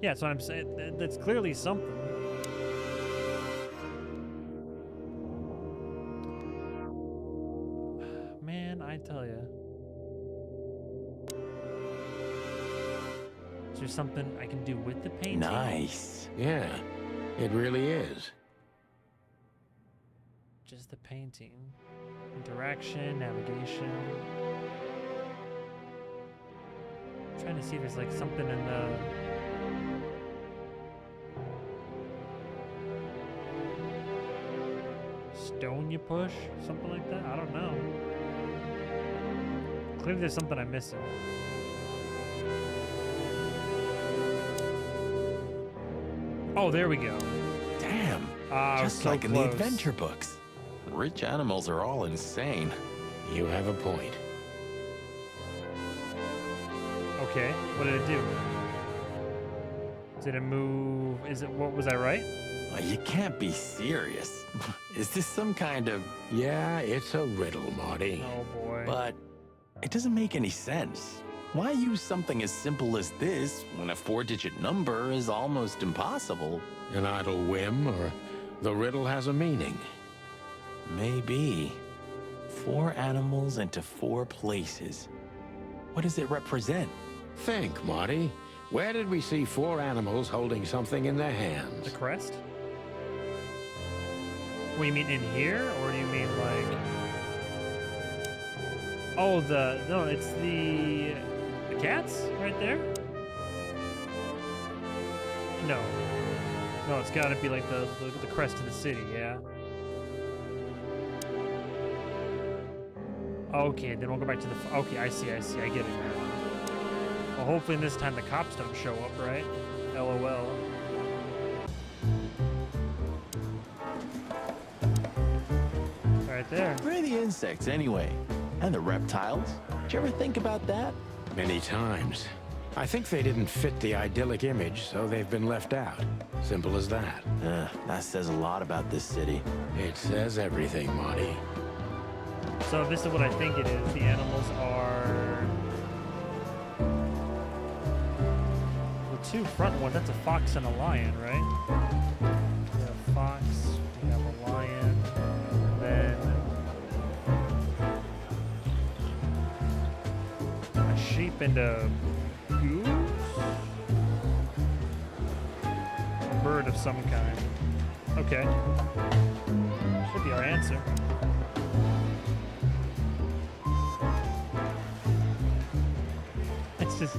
yeah, that's what I'm saying. That's clearly something. Man, I tell you. Is there something I can do with the painting? Nice. Yeah, it really is. Just the painting. Interaction, navigation. I'm trying to see if there's like something in the... stone you push? Something like that? I don't know. Clearly there's something I'm missing. Oh, there we go. Damn. Just Just like in the adventure books. Rich animals are all insane. You have a point. Okay, what did it do? Did it move? Is it, what, was I right? You can't be serious. Is this some kind of... Yeah, it's a riddle, Marty. Oh boy. But it doesn't make any sense. Why use something as simple as this when a 4-digit number is almost impossible? An idle whim, or the riddle has a meaning. Maybe. 4 animals into 4 places. What does it represent? Think, Marty. Where did we see 4 animals holding something in their The hands? crest? What, you mean in here? Or do you mean like... Oh, no, it's the cats right there? No. No, it's gotta be like the crest of the city, yeah. Okay, then we'll go back to the... Okay, I see, I get it now. Well, hopefully this time the cops don't show up, right? LOL. Right there. Where are the insects anyway? And the reptiles? Did you ever think about that? Many times. I think they didn't fit the idyllic image, so they've been left out. Simple as that. That says a lot about this city. It says everything, Marty. So this is what I think it is. The animals are... The 2 front ones, that's a fox and a lion, right? We have a fox, we have a lion, and then... a sheep and a goose? A bird of some kind. Okay. Should be our answer. It's just...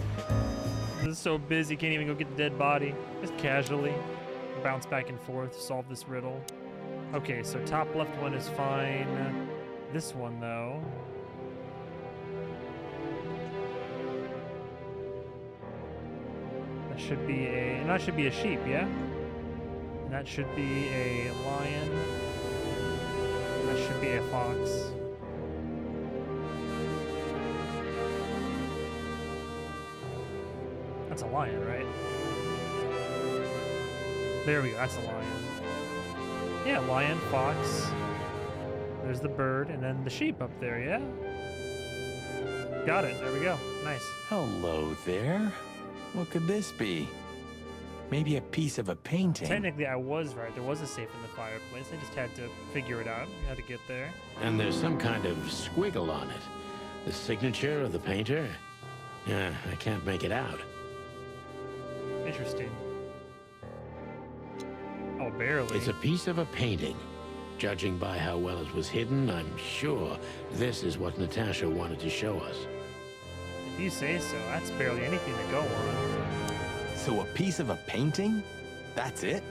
This is so busy, can't even go get the dead body. Just casually bounce back and forth, solve this riddle. Okay, so top left one is fine. This one, though... That should be a... And that should be a sheep, yeah? And that should be a lion. And that should be a fox. That's a lion, right? There we go, that's a lion. Yeah, lion, fox. There's the bird, and then the sheep up there, yeah? Got it, there we go. Nice. Hello there. What could this be? Maybe a piece of a painting. Technically, I was right. There was a safe in the fireplace. I just had to figure it out. I had to get there. And there's some kind of squiggle on it. The signature of the painter? Yeah, I can't make it out. Interesting. Oh, barely. It's a piece of a painting. Judging by how well it was hidden, I'm sure this is what Natasha wanted to show us. If you say so, that's barely anything to go on. So a piece of a painting? That's it?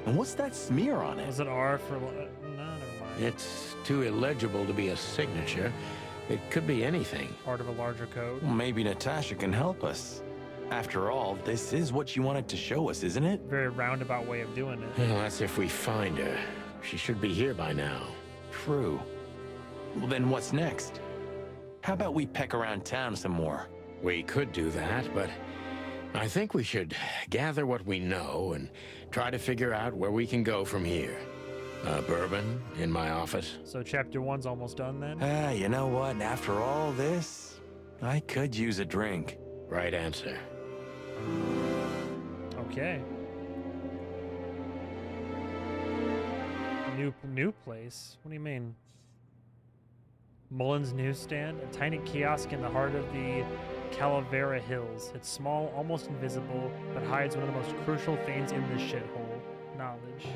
And what's that smear on it? Was it R for... No, never mind. It's too illegible to be a signature. It could be anything. Part of a larger code. Well, maybe Natasha can help us. After all, this is what you wanted to show us, isn't it? Very roundabout way of doing it. Well, that's if we find her. She should be here by now. True. Well, then what's next? How about we peck around town some more? We could do that, but I think we should gather what we know and try to figure out where we can go from here. Bourbon in my office. So chapter 1's almost done then? You know what? After all this, I could use a drink. Right answer. Okay. New place? What do you mean? Mullen's newsstand, a tiny kiosk in the heart of the Calavera Hills. It's small, almost invisible, but hides one of the most crucial things in this shithole. Knowledge.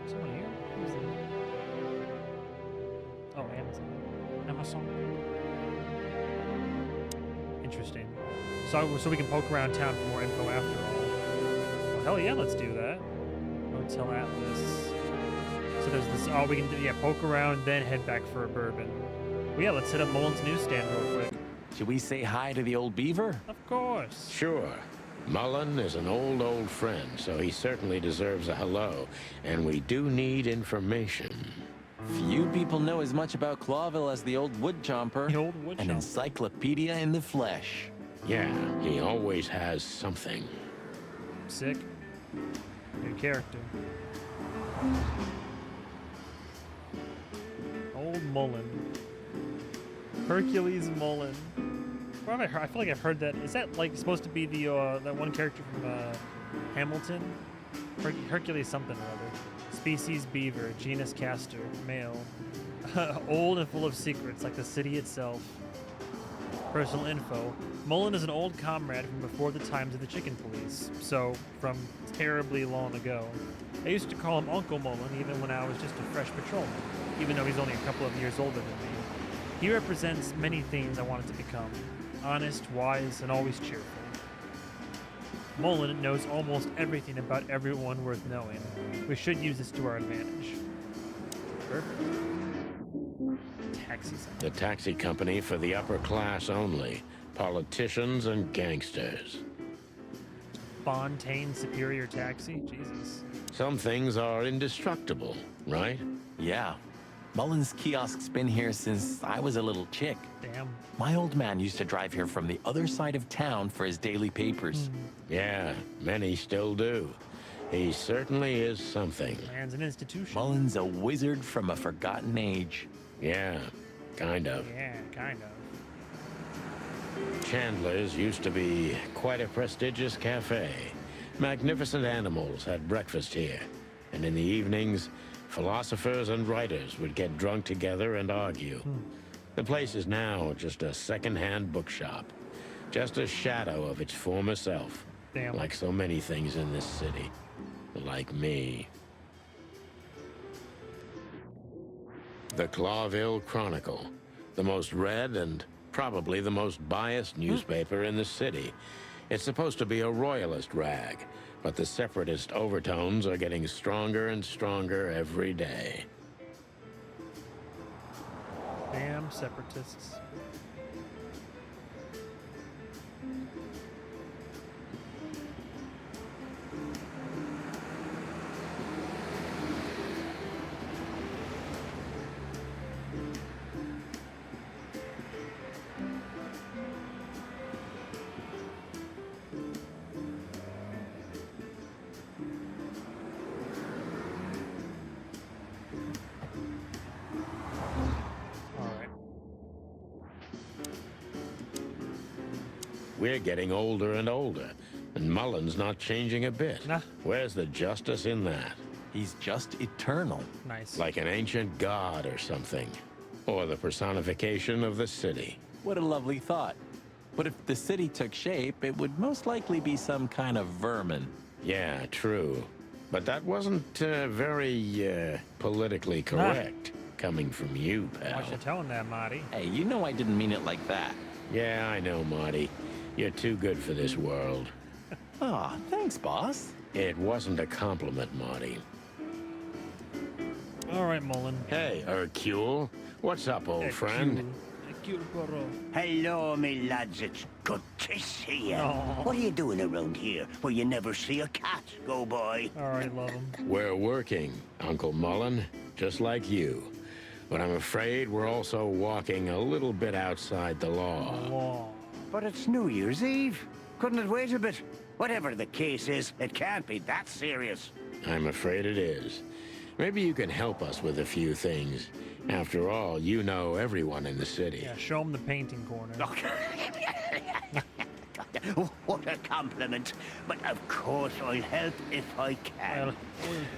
Someone here? Who's there? Oh, Amazon. Interesting. So we can poke around town for more info after all. Well, hell yeah, let's do that. Hotel Atlas. So there's this. Oh, we can do, yeah, poke around, then head back for a bourbon. Well, yeah, let's hit up Mullen's newsstand real quick. Should we say hi to the old beaver? Of course. Sure. Mullen is an old friend, so he certainly deserves a hello. And we do need information. Few people know as much about Clawville as the old wood chomper. The old wood An chomper. encyclopedia in the flesh. Yeah, he always has something. Sick. New character. Old Mullen. Hercules Mullen. Where have I heard? I feel like I've heard that. Is that like supposed to be the that one character from Hamilton? Hercules something or other. Species beaver, genus castor, male. Old and full of secrets, like the city itself. Personal info. Mullen is an old comrade from before the times of the chicken police, so from terribly long ago. I used to call him Uncle Mullen even when I was just a fresh patrolman, even though he's only a couple of years older than me. He represents many things I wanted to become. Honest, wise, and always cheerful. Mullen knows almost everything about everyone worth knowing. We should use this to our advantage. Perfect. Taxi sign. The taxi company for the upper class only. Politicians and gangsters. Fontaine Superior Taxi? Jesus. Some things are indestructible, right? Yeah. Mullen's kiosk's been here since I was a little chick. Damn. My old man used to drive here from the other side of town for his daily papers. Yeah, many still do. He certainly is something. Man's an institution. Mullen's a wizard from a forgotten age. Yeah, kind of. Yeah, kind of. Chandler's used to be quite a prestigious cafe. Magnificent animals had breakfast here. And in the evenings, philosophers and writers would get drunk together and argue. The place is now just a second-hand bookshop. Just a shadow of its former self. Damn. Like so many things in this city. Like me. The Clawville Chronicle. The most read and probably the most biased newspaper in the city. It's supposed to be a royalist rag, but the separatist overtones are getting stronger and stronger every day. Damn separatists. We're getting older and older, and Mullen's not changing a bit. Nah. Where's the justice in that? He's just eternal. Nice. Like an ancient god or something. Or the personification of the city. What a lovely thought. But if the city took shape, it would most likely be some kind of vermin. Yeah, true. But that wasn't very politically correct, coming from you, pal. Why you telling that, Marty? Hey, you know I didn't mean it like that. Yeah, I know, Marty. You're too good for this world. Aw, thanks, boss. It wasn't a compliment, Marty. All right, Mullen. Hey, Hercule. What's up, old friend? burro. Hello, me lads. It's good to see you. Aw. What are you doing around here where you never see a cat go by? I already love him. We're working, Uncle Mullen, just like you. But I'm afraid we're also walking a little bit outside the law. Whoa. But it's New Year's Eve. Couldn't it wait a bit? Whatever the case is, it can't be that serious. I'm afraid it is. Maybe you can help us with a few things. After all, you know everyone in the city. Yeah, show him the painting corner. What a compliment. But of course I'll help if I can.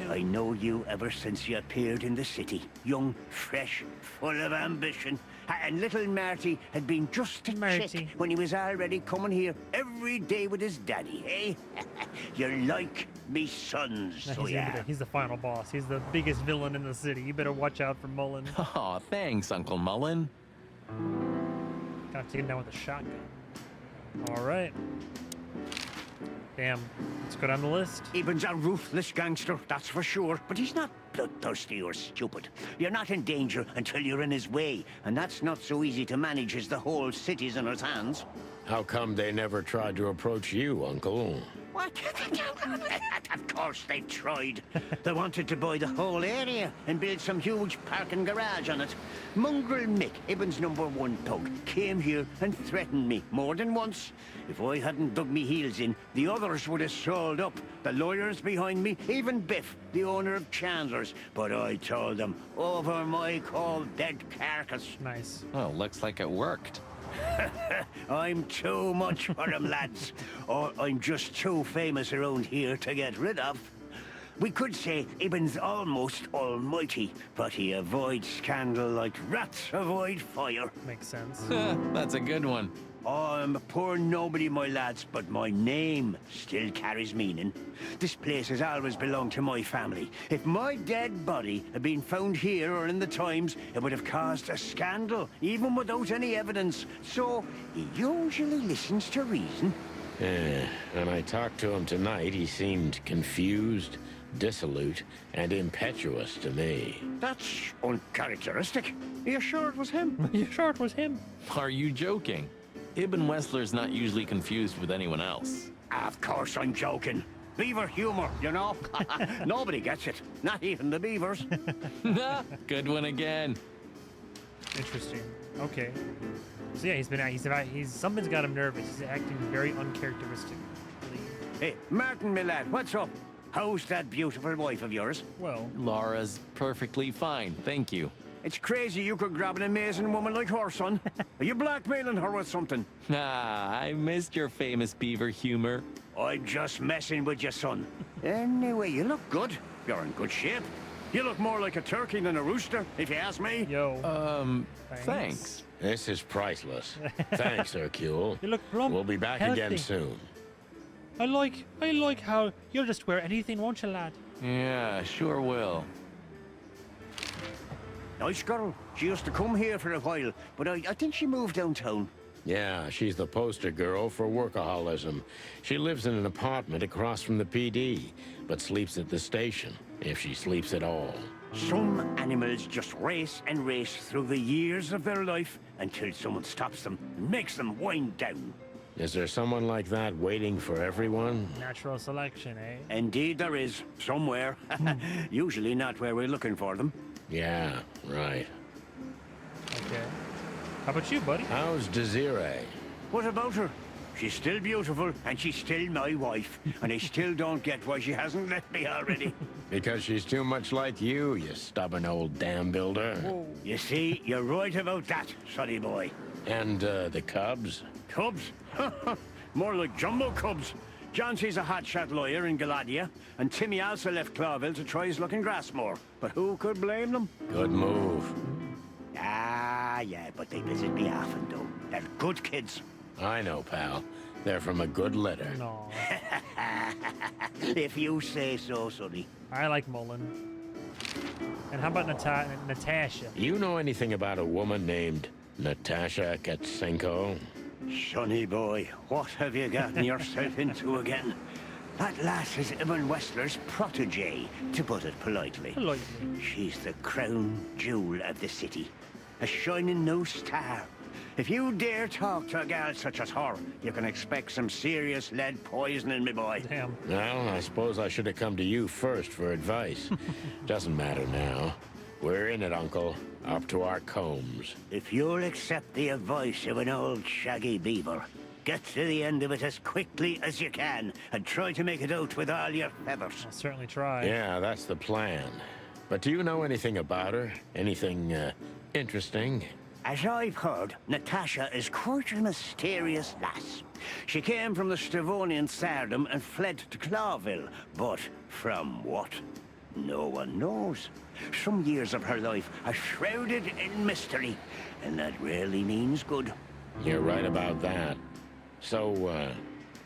I know you ever since you appeared in the city. Young, fresh, full of ambition. And little Marty had been just a chick when he was already coming here every day with his daddy, eh? You're like me sons, so yeah. He's the final boss. He's the biggest villain in the city. You better watch out for Mullen. Aw, thanks, Uncle Mullen. Gotta take him down with a shotgun. All right. Damn. Let's go down the list. Eben's a ruthless gangster, that's for sure. But he's not bloodthirsty or stupid. You're not in danger until you're in his way. And that's not so easy to manage as the whole city's in his hands. How come they never tried to approach you, Uncle? What? Of course they tried. They wanted to buy the whole area and build some huge parking garage on it. Mongrel Mick, Ibben's #1 thug, came here and threatened me more than once. If I hadn't dug me heels in, the others would have sold up. The lawyers behind me, even Biff, the owner of Chandler's. But I told them, over my cold dead carcass. Nice. Well, looks like it worked. I'm too much for them, lads. Or I'm just too famous around here to get rid of. We could say Ibben's almost almighty, but he avoids scandal like rats avoid fire. Makes sense. That's a good one. I'm a poor nobody, my lads, but my name still carries meaning. This place has always belonged to my family. If my dead body had been found here or in the Times, it would have caused a scandal, even without any evidence. So, he usually listens to reason. When I talked to him tonight, he seemed confused, dissolute, and impetuous to me. That's uncharacteristic. Are you sure it was him? You sure it was him? Are you joking? Ibn Wessler's not usually confused with anyone else. Of course I'm joking. Beaver humor, you know? Nobody gets it. Not even the beavers. Good one again. Interesting. Okay. So yeah, something's got him nervous. He's acting very uncharacteristically. Hey, Martin, my lad, what's up? How's that beautiful wife of yours? Well, Laura's perfectly fine, thank you. It's crazy you could grab an amazing woman like her, son. Are you blackmailing her with something? I missed your famous beaver humor. I'm just messing with you, son. Anyway, you look good. You're in good shape. You look more like a turkey than a rooster, if you ask me. yo. Thanks. This is priceless. Thanks, Hercule. You look plump. We'll be back healthy. again soon. I like how you'll just wear anything, won't you, lad? Yeah, sure will. Nice girl. She used to come here for a while, but I think she moved downtown. Yeah, she's the poster girl for workaholism. She lives in an apartment across from the PD, but sleeps at the station, if she sleeps at all. Some animals just race and race through the years of their life until someone stops them and makes them wind down. Is there someone like that waiting for everyone? Natural selection, eh? Indeed there is, somewhere. Usually not where we're looking for them. Yeah, right. Okay. How about you, buddy? How's Desiree? What about her? She's still beautiful, and she's still my wife. And I still don't get why she hasn't left me already. Because she's too much like you stubborn old dam builder. Whoa. You see, you're right about that, sonny boy. And, the cubs? Cubs? More like jumbo cubs. Johnson's a hotshot lawyer in Galadia, and Timmy also left Clawville to try his luck in Grassmore. But who could blame them? Good move. Yeah, but they visit me often, though. They're good kids. I know, pal. They're from a good litter. No. If you say so, sonny. I like Mullen. And how about Natasha? You know anything about a woman named Natasha Katsenko? Sonny boy, what have you gotten yourself into again? That lass is Ibn Wessler's protege, to put it politely. Politely. She's the crown jewel of the city. A shining new star. If you dare talk to a gal such as her, you can expect some serious lead poisoning, me boy. Damn. Well, I suppose I should have come to you first for advice. Doesn't matter now. We're in it, Uncle. Up to our combs. If you'll accept the advice of an old shaggy beaver, get to the end of it as quickly as you can, and try to make it out with all your feathers. I'll certainly try. Yeah, that's the plan. But do you know anything about her? Anything, interesting? As I've heard, Natasha is quite a mysterious lass. She came from the Stavonian Tsardom and fled to Clawville, but from what? No one knows. Some years of her life are shrouded in mystery, and that rarely means good. You're right about that. So,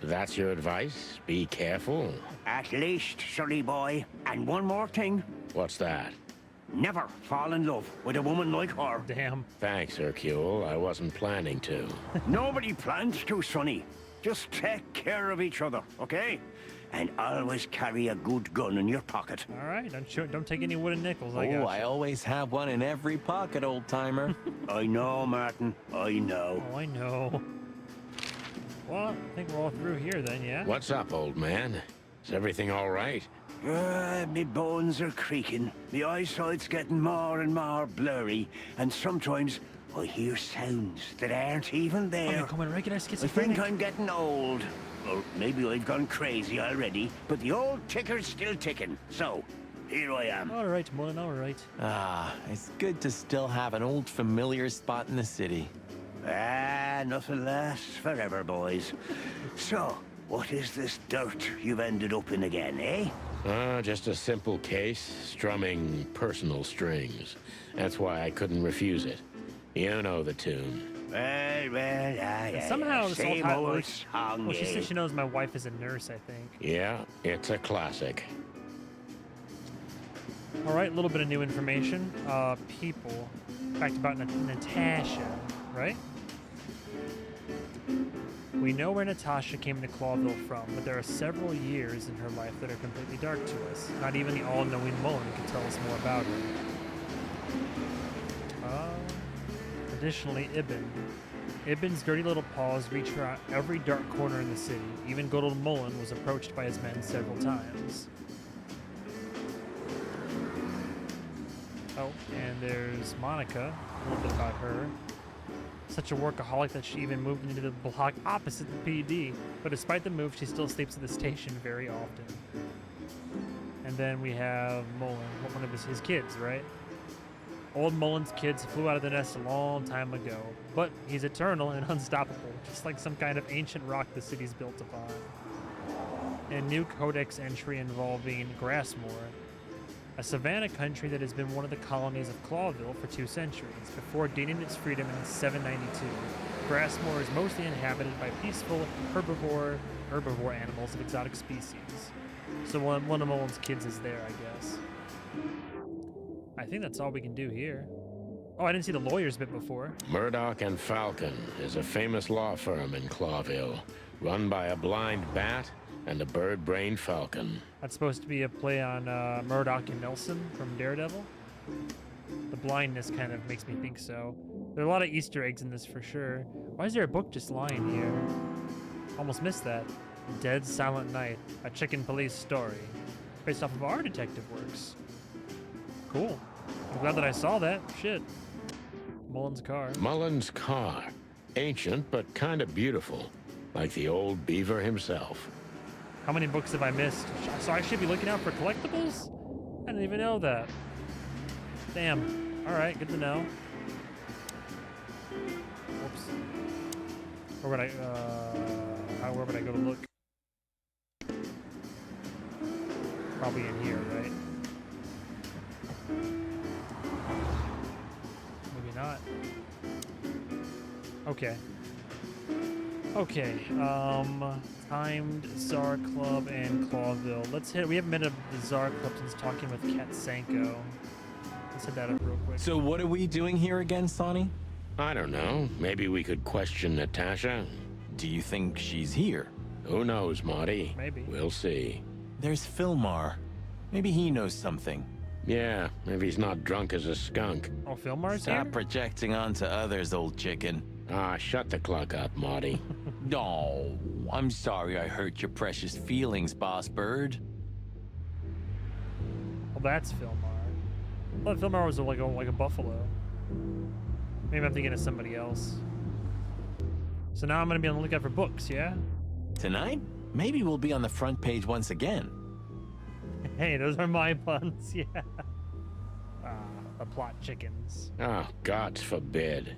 that's your advice? Be careful? At least, sonny boy. And one more thing. What's that? Never fall in love with a woman like her. Damn. Thanks, Hercule. I wasn't planning to. Nobody plans to, sonny. Just take care of each other, okay? And always carry a good gun in your pocket. All right. Don't take any wooden nickels. I got I always have one in every pocket, old-timer. I know, Martin. I know. Oh, I know. Well, I think we're all through here then, yeah? What's up, old man? Is everything all right? Me bones are creaking. My eyesight's getting more and more blurry. And sometimes I hear sounds that aren't even I'm there. becoming regular I schizophrenic. think I'm getting old. Or maybe I've gone crazy already. But the old ticker's still ticking. So, here I am. All right, Mullen, all right. Ah, it's good to still have an old familiar spot in the city. Ah, nothing lasts forever, boys. So, what is this dirt you've ended up in again, eh? Just a simple case, strumming personal strings. That's why I couldn't refuse it. You know the tune. Well, Somehow this same whole old song, Well, she eh? says she knows my wife is a nurse, I think. Yeah, it's a classic. All right, a little bit of new information. People. Fact about Natasha, right? We know where Natasha came to Clawville from, but there are several years in her life that are completely dark to us. Not even the all-knowing Mullen can tell us more about her. Additionally, Ibn's dirty little paws reach her out every dark corner in the city. Even good old Mullen was approached by his men several times. Oh, and there's Monica. A little bit about her. Such a workaholic that she even moved into the block opposite the PD. But despite the move, she still sleeps at the station very often. And then we have Mullen, one of his kids, right? Old Mullen's kids flew out of the nest a long time ago, but he's eternal and unstoppable, just like some kind of ancient rock the city's built upon. A new codex entry involving Grassmore, a savanna country that has been one of the colonies of Clawville for 2 centuries, before gaining its freedom in 792. Grassmore is mostly inhabited by peaceful herbivore animals of exotic species. So one of Mullen's kids is there, I guess. I think that's all we can do here. Oh, I didn't see the lawyer's bit before. Murdoch and Falcon is a famous law firm in Clawville, run by a blind bat and a bird-brained falcon. That's supposed to be a play on Murdoch and Nelson from Daredevil. The blindness kind of makes me think so. There are a lot of Easter eggs in this for sure. Why is there a book just lying here? Almost missed that. Dead Silent Night, a chicken police story. Based off of our detective works. Cool. I'm glad that I saw that. Shit. Mullen's car. Mullen's car. Ancient, but kind of beautiful. Like the old beaver himself. How many books have I missed? So I should be looking out for collectibles? I didn't even know that. Damn. Alright, good to know. Whoops. Where would I go to look? Probably in here, right? Maybe not. Okay. Okay, timed Czar Club and Clawville. Let's hit. We haven't been to the Czar Club since talking with Kat Sanko. Let's hit that up real quick. So what are we doing here again, Sonny? I don't know. Maybe we could question Natasha. Do you think she's here? Who knows, Marty? Maybe. We'll see. There's Fillmar. Maybe he knows something. Yeah, if he's not drunk as a skunk. Oh, Filmar's here? Stop projecting onto others, old chicken. Ah, shut the cluck up, Marty. No, I'm sorry I hurt your precious feelings, Boss Bird. Well, that's Fillmore. I thought Fillmore was like a buffalo. Maybe I'm thinking of somebody else. So now I'm gonna be on the lookout for books, yeah? Tonight, maybe we'll be on the front page once again. Hey, those are my puns, yeah. Ah, the plot chickens. Oh, God forbid.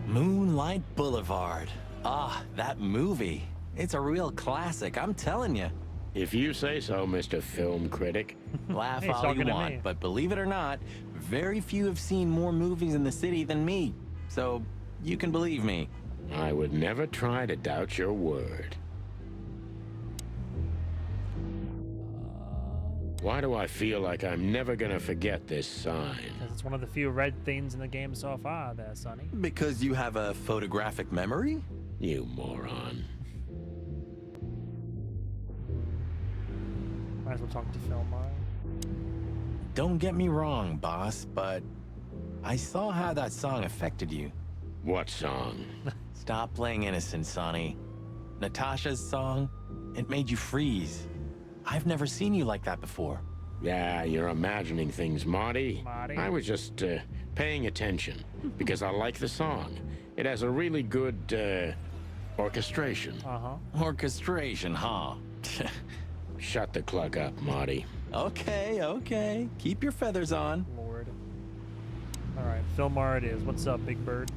Moonlight Boulevard. Ah, that movie. It's a real classic, I'm telling you. If you say so, Mr. Film Critic. Laugh Hey, he's all you talking to me. want, but believe it or not, very few have seen more movies in the city than me. So, you can believe me. I would never try to doubt your word. Why do I feel like I'm never gonna forget this sign? Because it's one of the few red things in the game so far there, Sonny. Because you have a photographic memory? You moron. Might as well talk to Fillmore. Don't get me wrong, boss, but I saw how that song affected you. What song? Stop playing innocent, Sonny. Natasha's song, it made you freeze. I've never seen you like that before. Yeah, you're imagining things, Marty. Marty? I was just paying attention because I like the song. It has a really good orchestration. Uh-huh. Orchestration, huh? Shut the cluck up, Marty. Okay. Keep your feathers on. Lord. All right, Fillmore it is. What's up, Big Bird?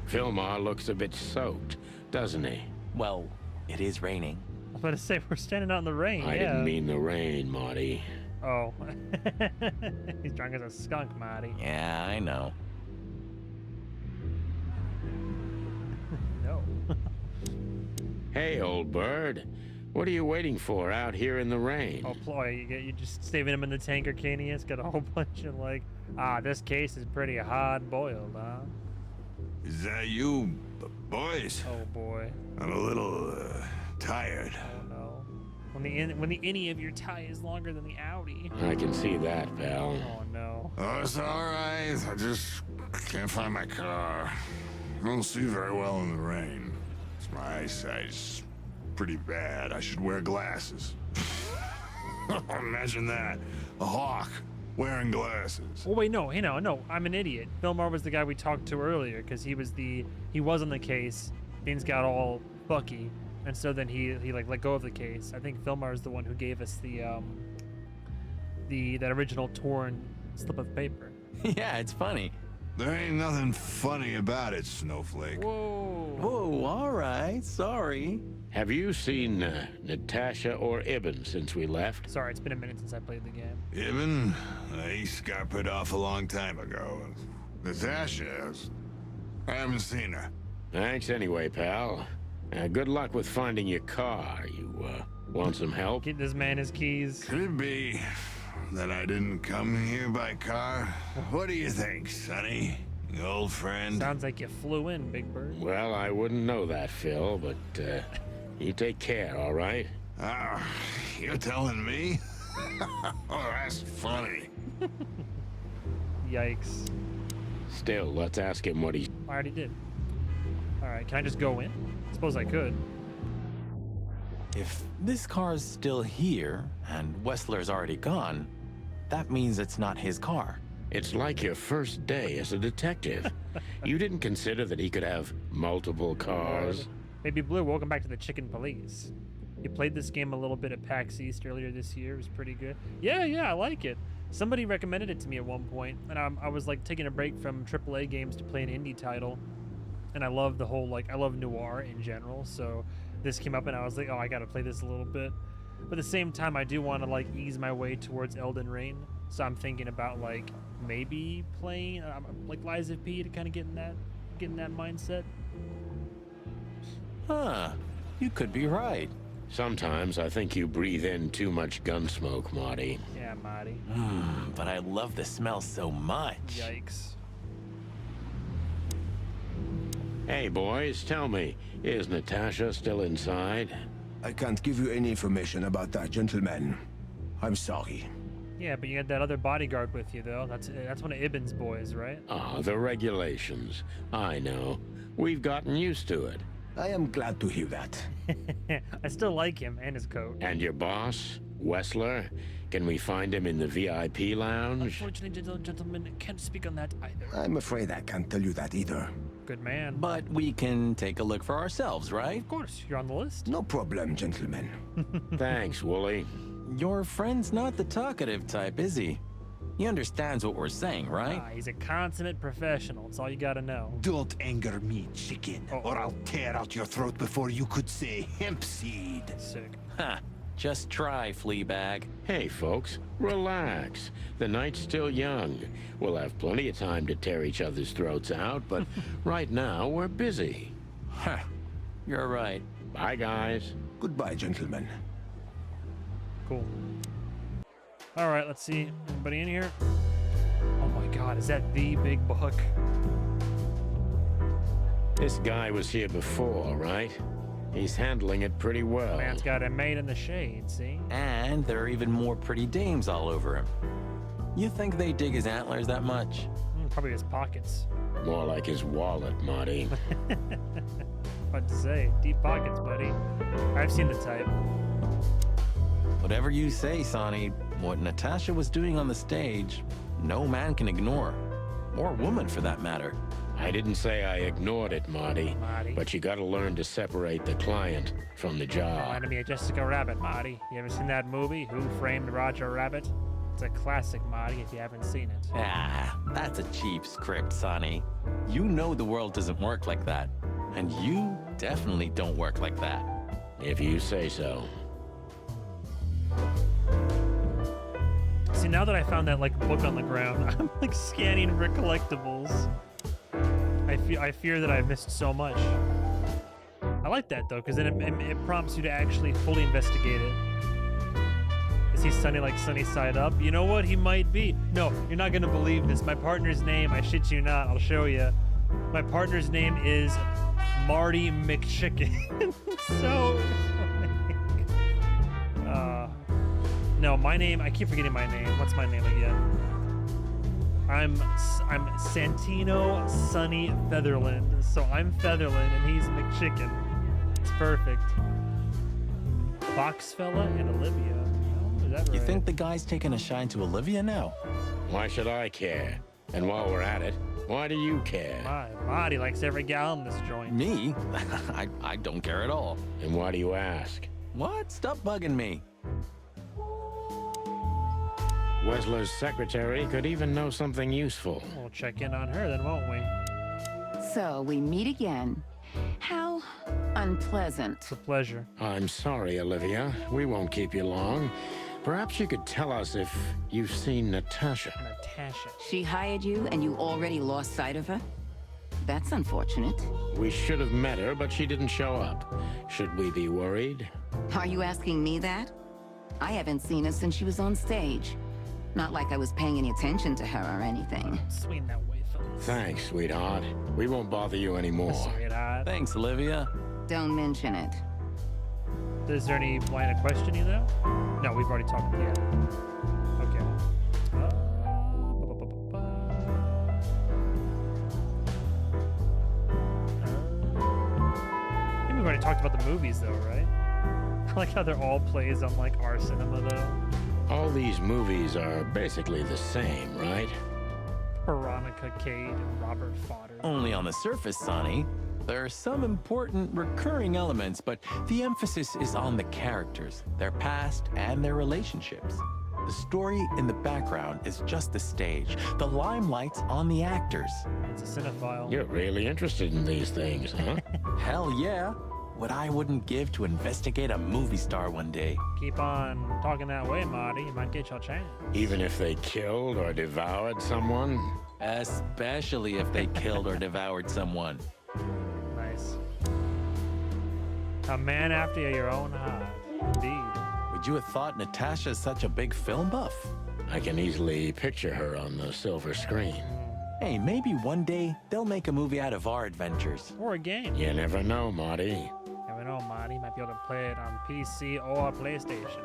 Fillmore looks a bit soaked, doesn't he? Well, it is raining. I was about to say, we're standing out in the rain, I yeah. didn't mean the rain, Marty. Oh. He's drunk as a skunk, Marty. Yeah, I know. No. Hey, old bird. What are you waiting for out here in the rain? Oh, ploy, you just saving him in the tanker, can he? It's got a whole bunch of like, this case is pretty hard boiled, huh? Is that you, boys? Oh boy. I'm a little, tired. Oh no. When the innie of your tie is longer than the Audi. I can see that, pal. Oh no. Oh, it's all right. I just can't find my car. I don't see very well in the rain. My eyesight's pretty bad. I should wear glasses. Imagine that. A hawk wearing glasses. Oh wait, no, hey no, I'm an idiot. Fillmore was the guy we talked to earlier because he was on the case. Things got all bucky, and so then he like let go of the case. I think Fillmore is the one who gave us that original torn slip of paper. Yeah, it's funny. There ain't nothing funny about it, Snowflake. Whoa, all right, sorry. Have you seen Natasha or Ibn since we left? Sorry, it's been a minute since I played the game. Ibn, he scuppered off a long time ago. Natasha, I haven't seen her. Thanks anyway, pal. Good luck with finding your car. You want some help? Get this man his keys. Could it be that I didn't come here by car? What do you think, Sonny? Old friend? Sounds like you flew in, Big Bird. Well, I wouldn't know that, Phil, but you take care, all right? Ah, you're telling me? Oh, that's funny. Yikes. Still, let's ask him what he... I already did. All right, can I just go in? Suppose I could. If this car's still here and Wessler's already gone, that means it's not his car. It's like your first day as a detective. You didn't consider that he could have multiple cars? Baby Blue, welcome back to the Chicken Police. You played this game a little bit at PAX East earlier this year. It was pretty good. Yeah, I like it. Somebody recommended it to me at one point, and I was like taking a break from AAA games to play an indie title. And I love the whole, I love noir in general, so this came up and I was like, oh, I gotta play this a little bit. But at the same time, I do want to, ease my way towards Elden Ring. So I'm thinking about, maybe playing, Lies of P to kind of get in that mindset. Huh, you could be right. Sometimes I think you breathe in too much gun smoke, Marty. Yeah, Marty. But I love the smell so much. Yikes. Hey, boys, tell me, is Natasha still inside? I can't give you any information about that, gentleman. I'm sorry. Yeah, but you had that other bodyguard with you, though. That's one of Ibn's boys, right? Ah, the regulations. I know. We've gotten used to it. I am glad to hear that. I still like him and his coat. And your boss, Wessler? Can we find him in the VIP lounge? Unfortunately, gentlemen, can't speak on that either. I'm afraid I can't tell you that either. Good man. But we can take a look for ourselves, right? Of course, you're on the list. No problem, gentlemen. Thanks, Wooly. Your friend's not the talkative type, is he? He understands what we're saying, right? Ah, he's a consummate professional. It's all you gotta know. Don't anger me, chicken, or I'll tear out your throat before you could say hemp seed. Sick. Ha! Just try, Fleabag. Hey, folks, relax. The night's still young. We'll have plenty of time to tear each other's throats out, but right now we're busy. Ha! You're right. Bye, guys. Goodbye, gentlemen. Cool. All right, let's see. Anybody in here? Oh my God, is that the big book? This guy was here before, right? He's handling it pretty well. Man's got it made in the shade, see? And there are even more pretty dames all over him. You think they dig his antlers that much? Probably his pockets. More like his wallet, Marty. What to say? Deep pockets, buddy. I've seen the type. Whatever you say, Sonny, what Natasha was doing on the stage, no man can ignore. Or woman, for that matter. I didn't say I ignored it, Marty. But you gotta learn to separate the client from the job. Reminded me of Jessica Rabbit, Marty. You ever seen that movie, Who Framed Roger Rabbit? It's a classic, Marty, if you haven't seen it. Ah, that's a cheap script, Sonny. You know the world doesn't work like that. And you definitely don't work like that. If you say so. See, now that I found that like book on the ground, I'm like scanning recollectibles. I fear that I've missed so much. I like that though, because then it prompts you to actually fully investigate it. Is he Sunny like Sunny Side Up? You know what? He might be. No, you're not gonna believe this. My partner's name, I shit you not, I'll show you. My partner's name is Marty McChicken. So no, my name, I keep forgetting my name. What's my name again? I'm Santino Sunny Featherland. So I'm Featherland and he's McChicken. It's perfect. Foxfella and Olivia. Oh, is that right? You think the guy's taking a shine to Olivia now? Why should I care? And while we're at it, why do you care? Marty likes every gal in this joint. Me? I don't care at all. And why do you ask? What? Stop bugging me. Wessler's secretary could even know something useful. We'll check in on her then, won't we? So we meet again. How unpleasant. It's a pleasure. I'm sorry, Olivia. We won't keep you long. Perhaps you could tell us if you've seen Natasha. Natasha. She hired you and you already lost sight of her? That's unfortunate. We should have met her, but she didn't show up. Should we be worried? Are you asking me that? I haven't seen her since she was on stage. Not like I was paying any attention to her or anything. Swing that way, fellas. Thanks, sweetheart. We won't bother you anymore. Sweetheart. Thanks, Olivia. Don't mention it. Is there any line of questioning though? No, we've already talked. Yeah. Okay. I think we've already talked about the movies though, right? I like how they're all plays on like our cinema though. All these movies are basically the same, right? Veronica Cade and Robert Fodder. Only on the surface, Sonny. There are some important recurring elements, but the emphasis is on the characters, their past, and their relationships. The story in the background is just the stage. The limelight's on the actors. It's a cinephile. You're really interested in these things, huh? Hell yeah. What I wouldn't give to investigate a movie star one day. Keep on talking that way, Marty. You might get your chance. Even if they killed or devoured someone? Especially if they killed or devoured someone. Nice. A man after your own heart. Indeed. Would you have thought Natasha's such a big film buff? I can easily picture her on the silver screen. Hey, maybe one day they'll make a movie out of our adventures. Or a game. You never know, Marty. Never know, Marty. Might be able to play it on PC or PlayStation.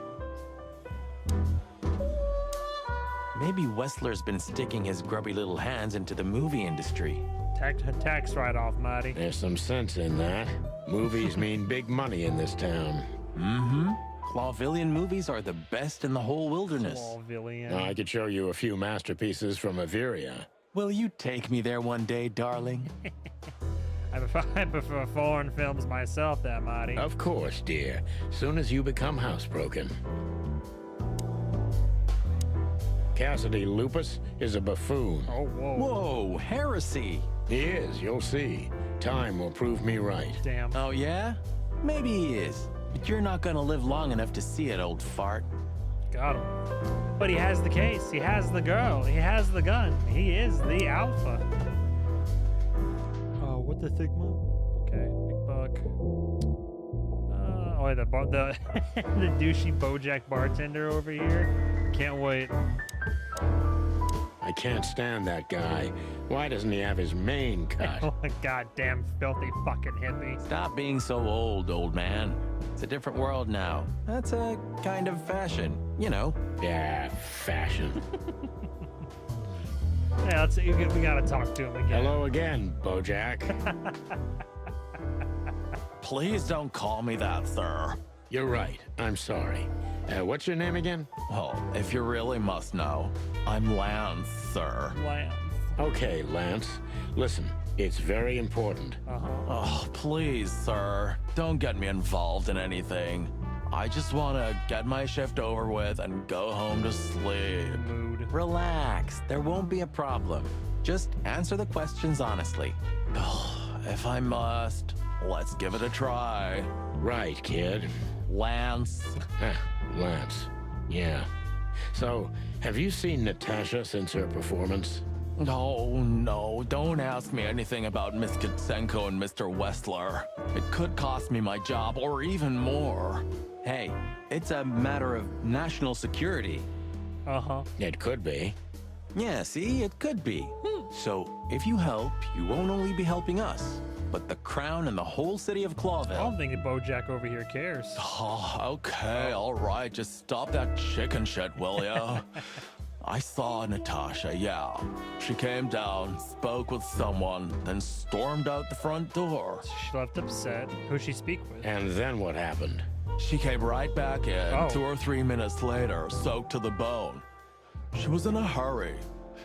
Maybe Wessler's been sticking his grubby little hands into the movie industry. Tax write-off, Marty. There's some sense in that. Movies mean big money in this town. Mm-hmm. Clawvillian movies are the best in the whole wilderness. Clawvillian. I could show you a few masterpieces from Averia. Will you take me there one day, darling? I prefer foreign films myself, there, Marty. Of course, dear. Soon as you become housebroken. Cassidy Lupus is a buffoon. Oh, whoa. Whoa, heresy. He is, you'll see. Time will prove me right. Damn. Oh, yeah? Maybe he is. But you're not gonna live long enough to see it, old fart. Got him. But he has the case. He has the girl. He has the gun. He is the alpha. Oh, what the Sigma? Okay, big buck. Oh, the the douchey Bojack bartender over here. Can't wait. I can't stand that guy. Why doesn't he have his mane cut? Goddamn filthy fucking hippie. Stop being so old man. It's a different world now. That's a kind of fashion, you know. Yeah, fashion. Yeah, we gotta talk to him again. Hello again, Bojack. Please don't call me that, sir. You're right. I'm sorry. What's your name again? Well, if you really must know, I'm Lance, sir. Lance. Okay, Lance. Listen, it's very important. Oh, please, sir. Don't get me involved in anything. I just want to get my shift over with and go home to sleep. Mood. Relax. There won't be a problem. Just answer the questions honestly. If I must, let's give it a try. Right, kid. Lance. Lance. Yeah. So, have you seen Natasha since her performance? Oh, no. Don't ask me anything about Miss Kitsenko and Mr. Wessler. It could cost me my job or even more. Hey, it's a matter of national security. It could be. Yeah, see? It could be. So, if you help, you won't only be helping us, but the crown and the whole city of Clawville. I don't think that Bojack over here cares. Oh, okay, all right. Just stop that chicken shit, will ya? I saw Natasha, yeah. She came down, spoke with someone, then stormed out the front door. She left upset. Who'd she speak with? And then what happened? She came right back in 2 or 3 minutes later, soaked to the bone. She was in a hurry.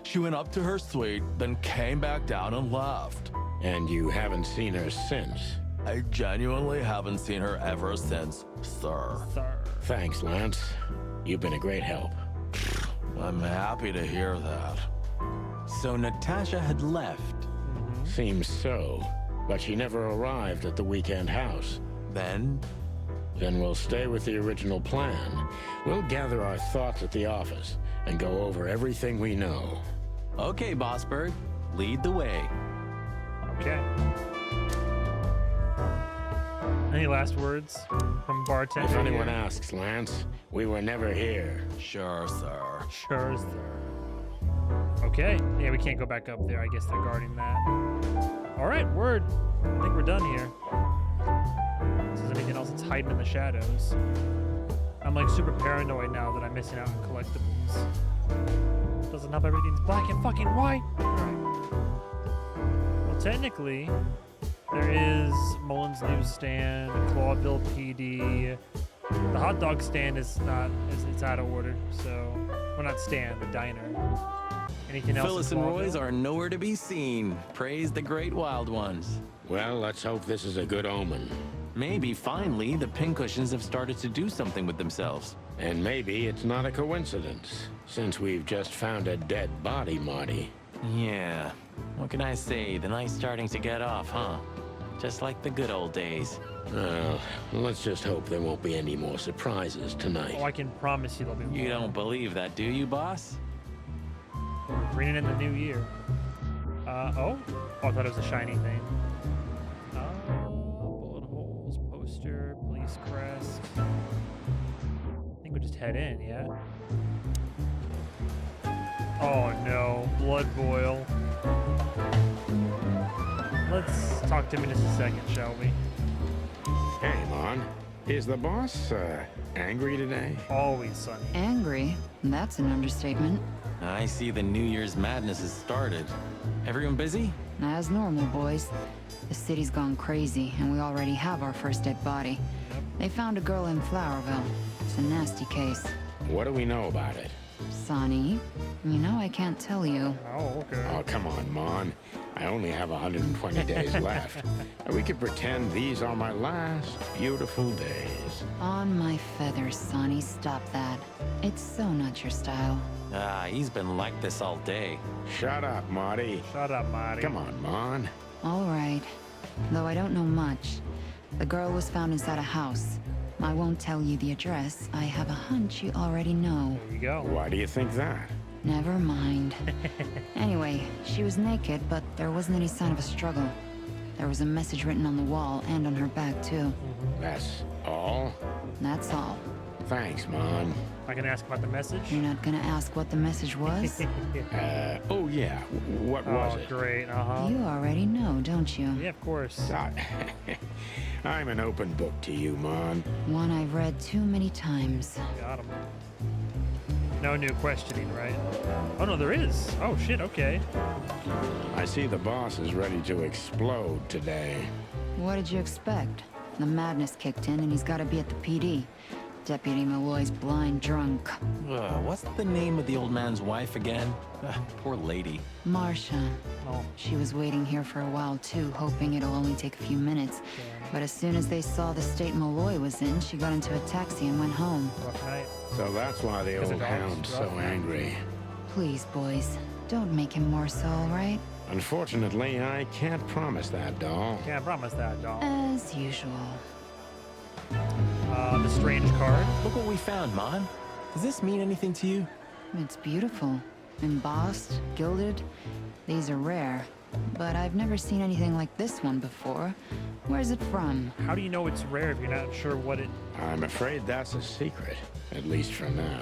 She went up to her suite, then came back down and left. And you haven't seen her since? I genuinely haven't seen her ever since, sir. Thanks, Lance. You've been a great help. I'm happy to hear that. So Natasha had left? Seems so, but she never arrived at the weekend house. Then we'll stay with the original plan. We'll gather our thoughts at the office and go over everything we know. Okay, Bossberg. Lead the way. Okay. Any last words from bartender? If anyone asks, Lance, we were never here. Sure, sir. Sure, sir. Okay. Yeah, we can't go back up there. I guess they're guarding that. All right, word. I think we're done here. If there's anything else that's hiding in the shadows. I'm like super paranoid now that I'm missing out on collectibles. Doesn't help everything's black and fucking white. All right. Well, technically, there is Mullen's Newsstand, Clawville PD. The hot dog stand is it's out of order, so well, not stand, the diner. Anything else? Phyllis and Roy's are nowhere to be seen. Praise the great wild ones. Well, let's hope this is a good omen. Maybe finally the pincushions have started to do something with themselves. And maybe it's not a coincidence, since we've just found a dead body, Marty. Yeah. What can I say? The night's starting to get off, huh? Just like the good old days. Well, let's just hope there won't be any more surprises tonight. Oh, I can promise you there'll be more. You don't believe that, do you, boss? Bringing in the new year. Oh, I thought it was a shiny thing. Bullet holes, poster, police crest. I think we'll just head in, yeah? Oh no, blood boil. Let's talk to him in just a second, shall we? Hey, Lon. Is the boss, angry today? Always sunny. Angry? That's an understatement. I see the New Year's madness has started. Everyone busy? As normal, boys. The city's gone crazy, and we already have our first dead body. They found a girl in Flowerville. It's a nasty case. What do we know about it? Sonny, you know I can't tell you. Oh, okay. Oh, come on, Mon. I only have 120 days left. We could pretend these are my last beautiful days. On my feathers, Sonny, stop that. It's so not your style. Ah, he's been like this all day. Shut up, Marty. Shut up, Marty. Come on, Mon. All right. Though I don't know much. The girl was found inside a house. I won't tell you the address. I have a hunch you already know. There you go. Why do you think that? Never mind. Anyway, she was naked, but there wasn't any sign of a struggle. There was a message written on the wall and on her back, too. That's all? That's all. Thanks, Mon. I can ask about the message. You're not gonna ask what the message was? Oh yeah, what was it? Oh, great, uh-huh. You already know, don't you? Yeah, of course. I'm an open book to you, Mon. One I've read too many times. Got him. No new questioning, right? Oh, no, there is. Oh, shit, okay. I see the boss is ready to explode today. What did you expect? The madness kicked in and he's gotta be at the PD. Deputy Malloy's blind drunk. What's the name of the old man's wife again? Poor lady. Marcia. Oh. She was waiting here for a while too, hoping it'll only take a few minutes. But as soon as they saw the state Malloy was in, she got into a taxi and went home. Rough night. So that's why the Is it old dogs? hound's so Rough. angry. Please, boys, don't make him more so, all right? Unfortunately, I can't promise that, doll. Can't promise that, doll. As usual. The strange card. Look what we found, Mon. Does this mean anything to you? It's beautiful. Embossed, gilded. These are rare. But I've never seen anything like this one before. Where's it from? How do you know it's rare if you're not sure what it... I'm afraid that's a secret, at least for now.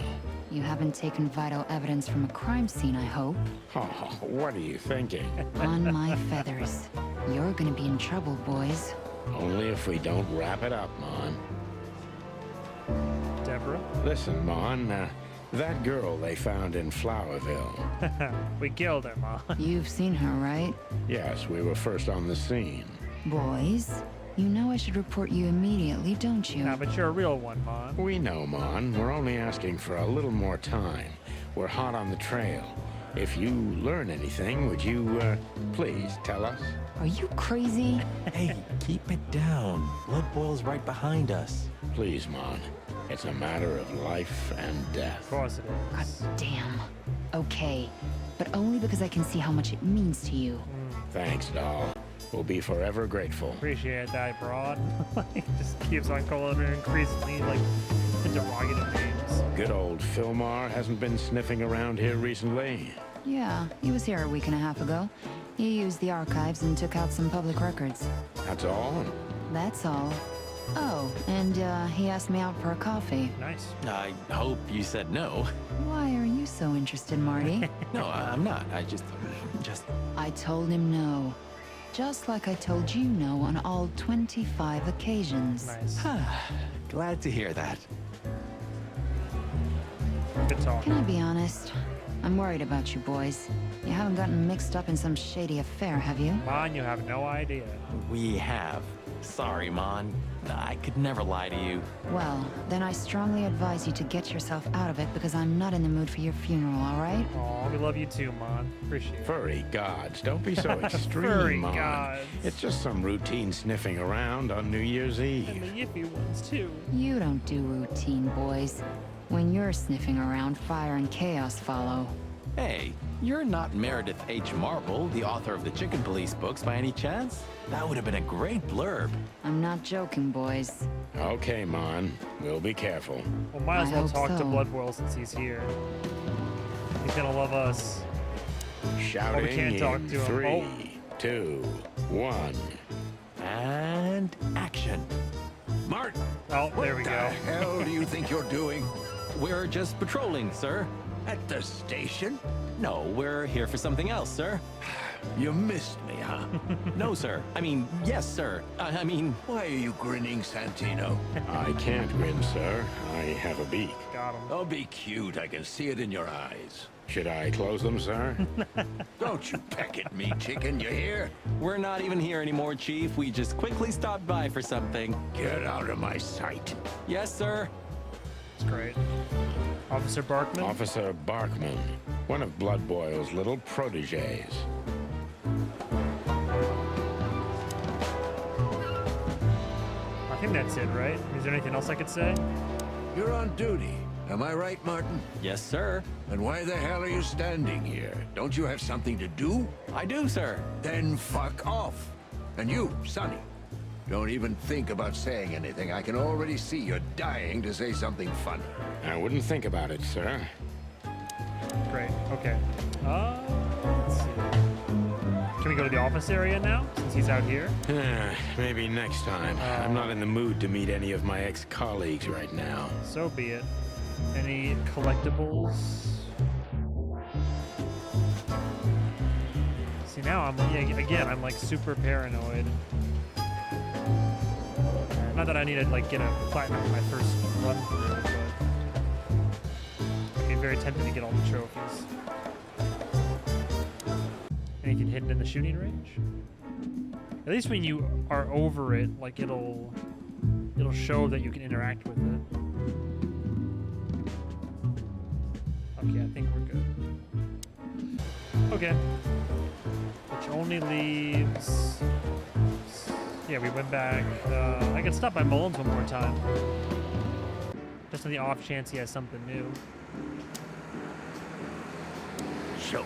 You haven't taken vital evidence from a crime scene, I hope. Oh, what are you thinking? On my feathers. You're gonna be in trouble, boys. Only if we don't wrap it up, Mon. Deborah? Listen, Mon, that girl they found in Flowerville. We killed her, Ma. You've seen her, right? Yes, we were first on the scene. Boys, you know I should report you immediately, don't you? Nah, but you're a real one, Ma. We know, Mon. We're only asking for a little more time. We're hot on the trail. If you learn anything, would you, please tell us? Are you crazy? Hey, keep it down. Blood boils right behind us. Please, Mon. It's a matter of life and death. Of course it God is. damn. Okay, but only because I can see how much it means to you. Thanks, doll. We'll be forever grateful. Appreciate that, broad. He just keeps on calling her increasingly, like, derogative names. Good old Philmar hasn't been sniffing around here recently. Yeah, he was here a week and a half ago. He used the archives and took out some public records. That's all? That's all. Oh, and he asked me out for a coffee. Nice. I hope you said no. Why are you so interested, Marty? No, I'm not. I just... I told him no. Just like I told you no on all 25 occasions. Nice. Glad to hear that. Good talk. Can I be honest? I'm worried about you boys. You haven't gotten mixed up in some shady affair, have you? Mon, you have no idea. We have. Sorry, Mon. I could never lie to you. Well, then I strongly advise you to get yourself out of it because I'm not in the mood for your funeral, all right? Aw, we love you too, Mon. Appreciate it. Furry gods, don't be so extreme, Furry Mon. gods. It's just some routine sniffing around on New Year's And Eve. the yippy ones, too. You don't do routine, boys. When you're sniffing around, fire and chaos follow. Hey, you're not Meredith H. Marble, the author of the Chicken Police books, by any chance? That would have been a great blurb. I'm not joking, boys. Okay, Mon. We'll be careful. Well, might as I well hope talk to so. Bloodboil since he's here. He's gonna love us. Shouting can't talk in to him. 3, 2, 1. And action. Martin, Oh, there we what go. the hell do you think you're doing? We're just patrolling, sir. At the station? No, we're here for something else, sir. You missed me, huh? No, sir. I mean, yes, sir. I mean... Why are you grinning, Santino? I can't grin, sir. I have a beak. Got him. Oh, be cute. I can see it in your eyes. Should I close them, sir? Don't you peck at me, chicken, you hear? We're not even here anymore, Chief. We just quickly stopped by for something. Get out of my sight. Yes, sir. It's great. Officer Barkman? Officer Barkman, one of Blood Boil's little proteges. I think that's it, right? Is there anything else I could say? You're on duty. Am I right, Martin? Yes, sir. And why the hell are you standing here? Don't you have something to do? I do, sir. Then fuck off. And you, Sonny, don't even think about saying anything. I can already see you're dying to say something funny. I wouldn't think about it, sir. Great. Okay. Let's see. Can we go to the office area now, since he's out here? Maybe next time. I'm not in the mood to meet any of my ex-colleagues right now. So be it. Any collectibles? See, now again, I'm like super paranoid. Not that I need to like get a platinum for my first run through, but I'd be very tempted to get all the trophies. Anything hidden in the shooting range? At least when you are over it, like it'll show that you can interact with it. Okay, I think we're good. Okay. Which only leaves... Yeah, we went back. I can stop by Mullins one more time. Just on the off chance he has something new. So,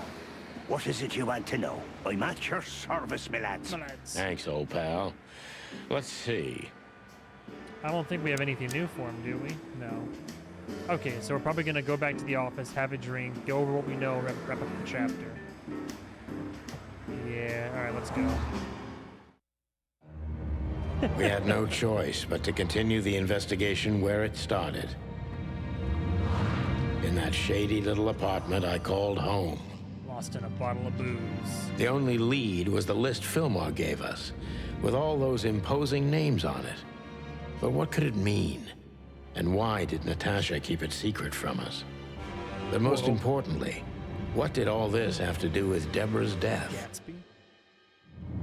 what is it you want to know? I'm at your service, my lads. Thanks, old pal. Let's see. I don't think we have anything new for him, do we? No. Okay, so we're probably going to go back to the office, have a drink, go over what we know, wrap up the chapter. Yeah, alright, let's go. We had no choice but to continue the investigation where it started. In that shady little apartment I called home. Lost in a bottle of booze. The only lead was the list Fillmore gave us, with all those imposing names on it. But what could it mean? And why did Natasha keep it secret from us? But most importantly, what did all this have to do with Deborah's death? Gatsby.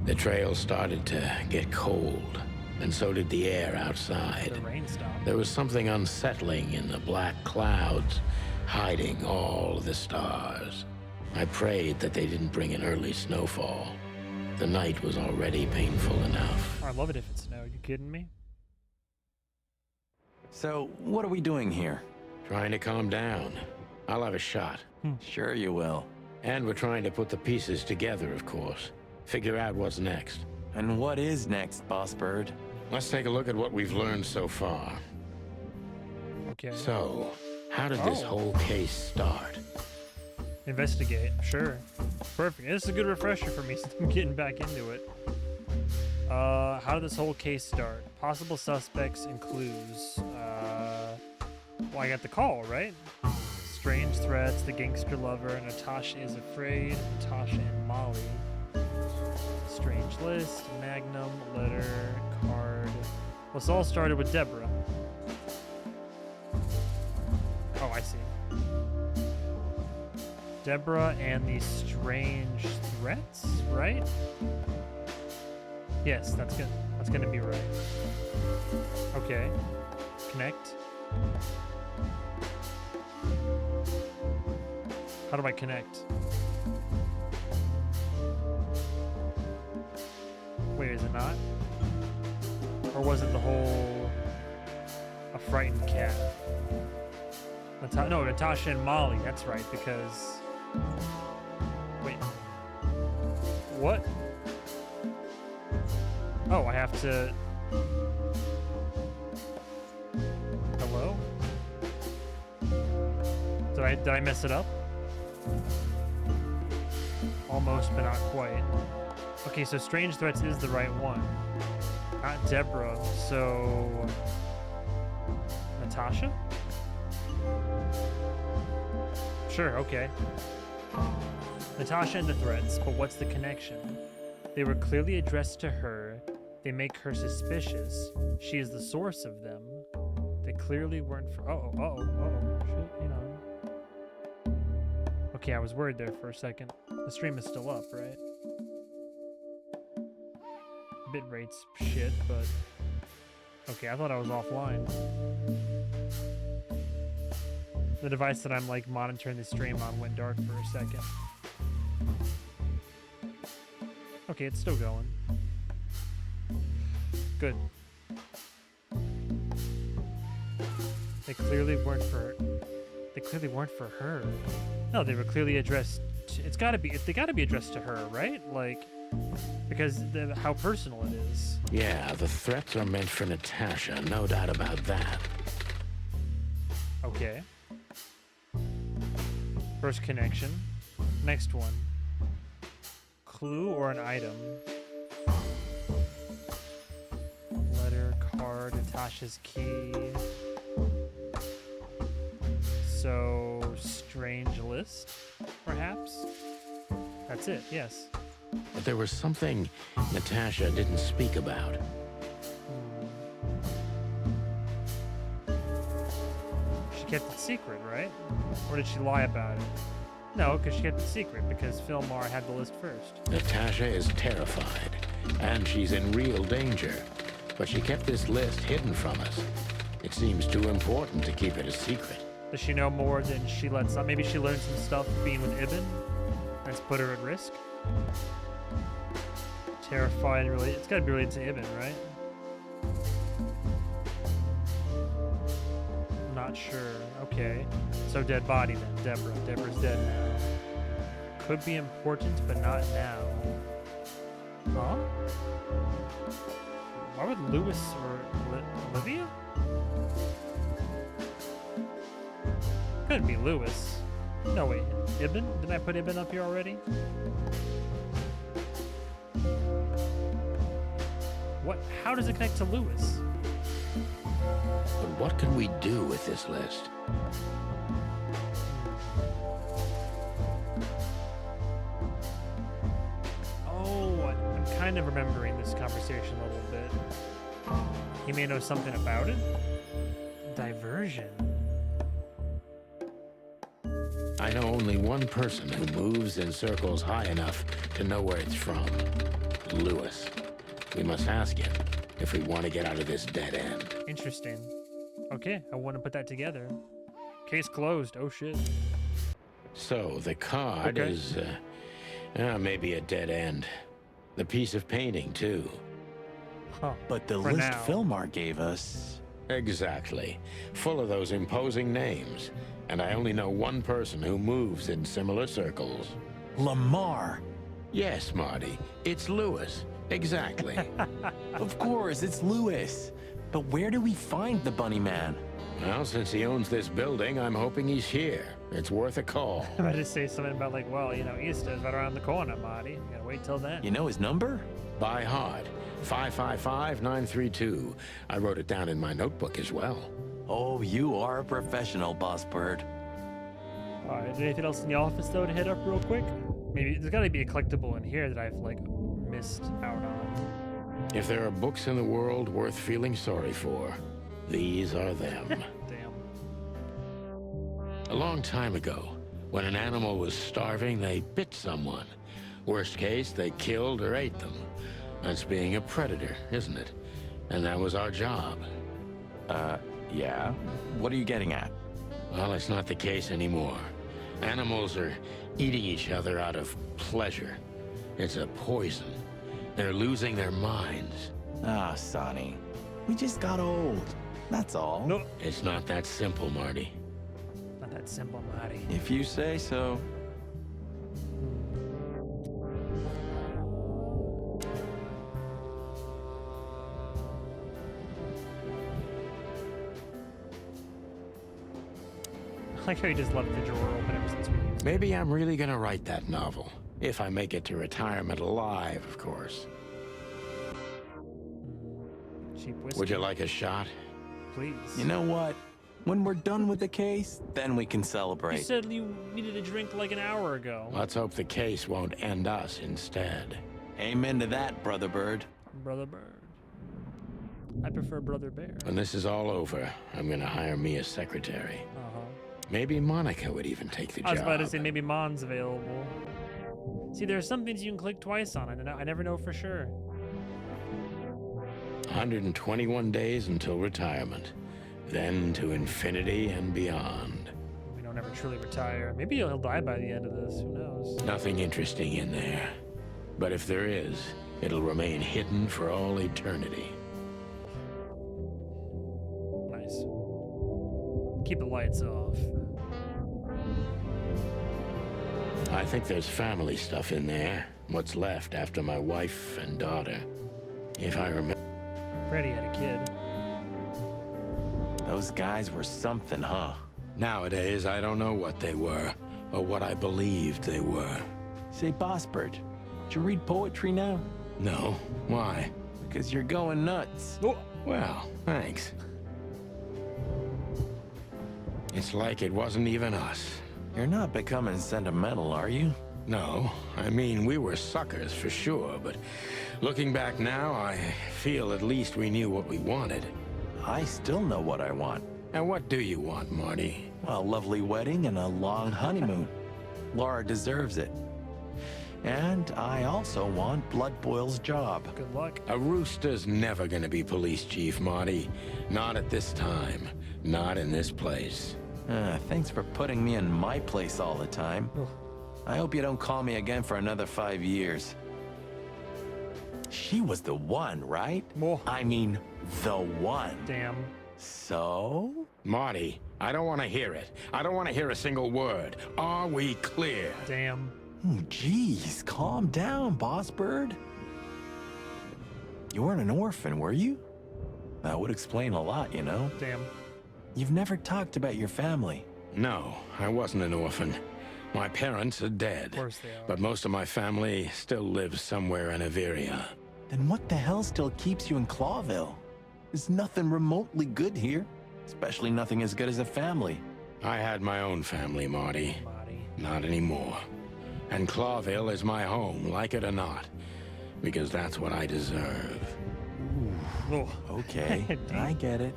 The trail started to get cold, and so did the air outside. The rain stopped. There was something unsettling in the black clouds, hiding all the stars. I prayed that they didn't bring an early snowfall. The night was already painful enough. I love it if it snowed. You kidding me? So, what are we doing here? Trying to calm down. I'll have a shot. Sure you will. And we're trying to put the pieces together, of course. Figure out what's next. And what is next, Boss Bird? Let's take a look at what we've learned so far. Okay. So, how did this whole case start? Investigate. Sure. Perfect. This is a good refresher for me since I'm getting back into it. How did this whole case start? Possible suspects and clues. Well, I got the call, right? Strange threats, the gangster lover, Natasha is afraid, Natasha and Molly. Strange list, Magnum, letter, card. Well, this all started with Deborah. Oh, I see. Deborah and the strange threats, right? Yes, that's gonna be right. Okay. Connect. How do I connect? Wait, is it not? Or was it the whole... a frightened cat? No, Natasha and Molly, that's right, because... Wait. What? Oh, I have to... Hello? Did I mess it up? Almost, but not quite. Okay, so Strange Threats is the right one. Not Deborah, so... Natasha? Sure, okay. Natasha and the threats, but what's the connection? They were clearly addressed to her. They make her suspicious. She is the source of them. They clearly weren't for. Shit, you know. Okay, I was worried there for a second. The stream is still up, right? Bit rate's shit, but. Okay, I thought I was offline. The device that I'm like monitoring the stream on went dark for a second. Okay, it's still going. Good. They clearly weren't for. They clearly weren't for her. No, they were clearly addressed. It's gotta be. They gotta be addressed to her, right? Like, because how personal it is. Yeah, the threats are meant for Natasha. No doubt about that. Okay. First connection. Next one. Clue or an item. Letter, card, Natasha's key. So, strange list, perhaps? That's it, yes. But there was something Natasha didn't speak about. She kept it secret, right? Or did she lie about it? No, because she kept it secret, because Philmar had the list first. Natasha is terrified, and she's in real danger. But she kept this list hidden from us. It seems too important to keep it a secret. Does she know more than she lets on? Maybe she learned some stuff being with Ibn? That's put her at risk? Terrified, really. It's gotta be related to Ibn, right? Not sure. Okay. So dead body then. Deborah. Deborah's dead now. Could be important, but not now. Huh? Why would Lewis or Olivia? Couldn't be Lewis. No, wait. Ibn? Didn't I put Ibn up here already? What? How does it connect to Lewis? But what can we do with this list? Oh, I'm kind of remembering this conversation a little bit. He may know something about it? Diversion. I know only one person who moves in circles high enough to know where it's from. Lewis. We must ask him if we want to get out of this dead end. Interesting. Okay, I want to put that together. Case closed. Oh, shit. So, the card is, maybe a dead end. The piece of painting, too. Huh. But the For list now. Philmar gave us... Exactly. Full of those imposing names. And I only know one person who moves in similar circles. Lamar! Yes, Marty. It's Lewis. Exactly. Of course, it's Lewis. But where do we find the Bunny Man? Well, since he owns this building, I'm hoping he's here. It's worth a call. I'm about to say something about like, well, you know, Easter's right around the corner, Marty. You gotta wait till then. You know his number? By heart. 555-932. I wrote it down in my notebook as well. Oh, you are a professional, Boss Bird. Alright, is there anything else in the office, though, to hit up real quick? Maybe there's gotta be a collectible in here that I've, like, missed out on. If there are books in the world worth feeling sorry for, these are them. Damn. A long time ago, when an animal was starving, they bit someone. Worst case, they killed or ate them. That's being a predator, isn't it? And that was our job. Yeah? What are you getting at? Well, it's not the case anymore. Animals are eating each other out of pleasure. It's a poison. They're losing their minds. Ah, Sonny. We just got old. That's all. Nope. It's not that simple, Marty. Not that simple, Marty. If you say so. I like how you just left the drawer open ever since we used it. Maybe I'm really gonna write that novel. If I make it to retirement alive, of course. Cheap whiskey. Would you like a shot? Please. You know what? When we're done with the case, then we can You celebrate. said you needed a drink like an hour ago. Let's hope the case won't end us instead. Amen to that, Brother Bird. Brother Bird. I prefer Brother Bear. When this is all over, I'm gonna hire me a secretary. Uh-huh. Maybe Monica would even take the job. I was about to say maybe Mon's available. See, there are some things you can click twice on, and I never know for sure. 121 days until retirement. Then to infinity and beyond. We don't ever truly retire. Maybe he'll die by the end of this. Who knows? Nothing interesting in there. But if there is, it'll remain hidden for all eternity. Nice. Keep the lights off. I think there's family stuff in there. What's left after my wife and daughter. If I remember. Freddy had a kid. Those guys were something, huh? Nowadays, I don't know what they were, or what I believed they were. Say, Boss Bird, did you read poetry now? No. Why? Because you're going nuts. Oh. Well, thanks. It's like it wasn't even us. You're not becoming sentimental, are you? No, I mean, we were suckers for sure, but looking back now, I feel at least we knew what we wanted. I still know what I want. And what do you want, Marty? A lovely wedding and a long honeymoon. Laura deserves it. And I also want Blood Boil's job. Good luck. A rooster's never gonna be police chief, Marty. Not at this time. Not in this place. Thanks for putting me in my place all the time. I hope you don't call me again for another 5 years. She was the one, right? More. I mean, the one. Damn. So? Marty, I don't want to hear it. I don't want to hear a single word. Are we clear? Damn. Jeez, calm down, Boss Bird. You weren't an orphan, were you? That would explain a lot, you know? Damn. You've never talked about your family. No, I wasn't an orphan. My parents are dead. Of course they are. But most of my family still lives somewhere in Averia. Then what the hell still keeps you in Clawville? There's nothing remotely good here. Especially nothing as good as a family. I had my own family, Marty. Not anymore. And Clawville is my home, like it or not. Because that's what I deserve. Oh. Okay, I get it.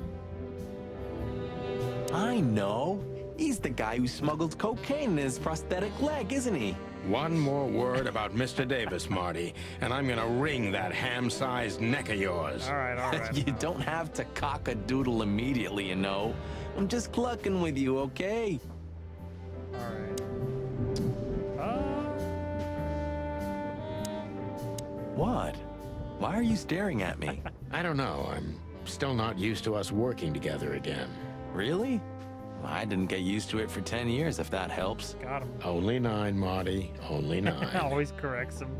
I know. He's the guy who smuggled cocaine in his prosthetic leg, isn't he? One more word about Mr. Davis, Marty, and I'm gonna wring that ham-sized neck of yours. All right. You don't have to cock a doodle immediately, you know. I'm just clucking with you, okay? All right. What? Why are you staring at me? I don't know. I'm still not used to us working together again. Really? I didn't get used to it for 10 years, if that helps. Got him. Only 9, Marty. Only 9. Always corrects him.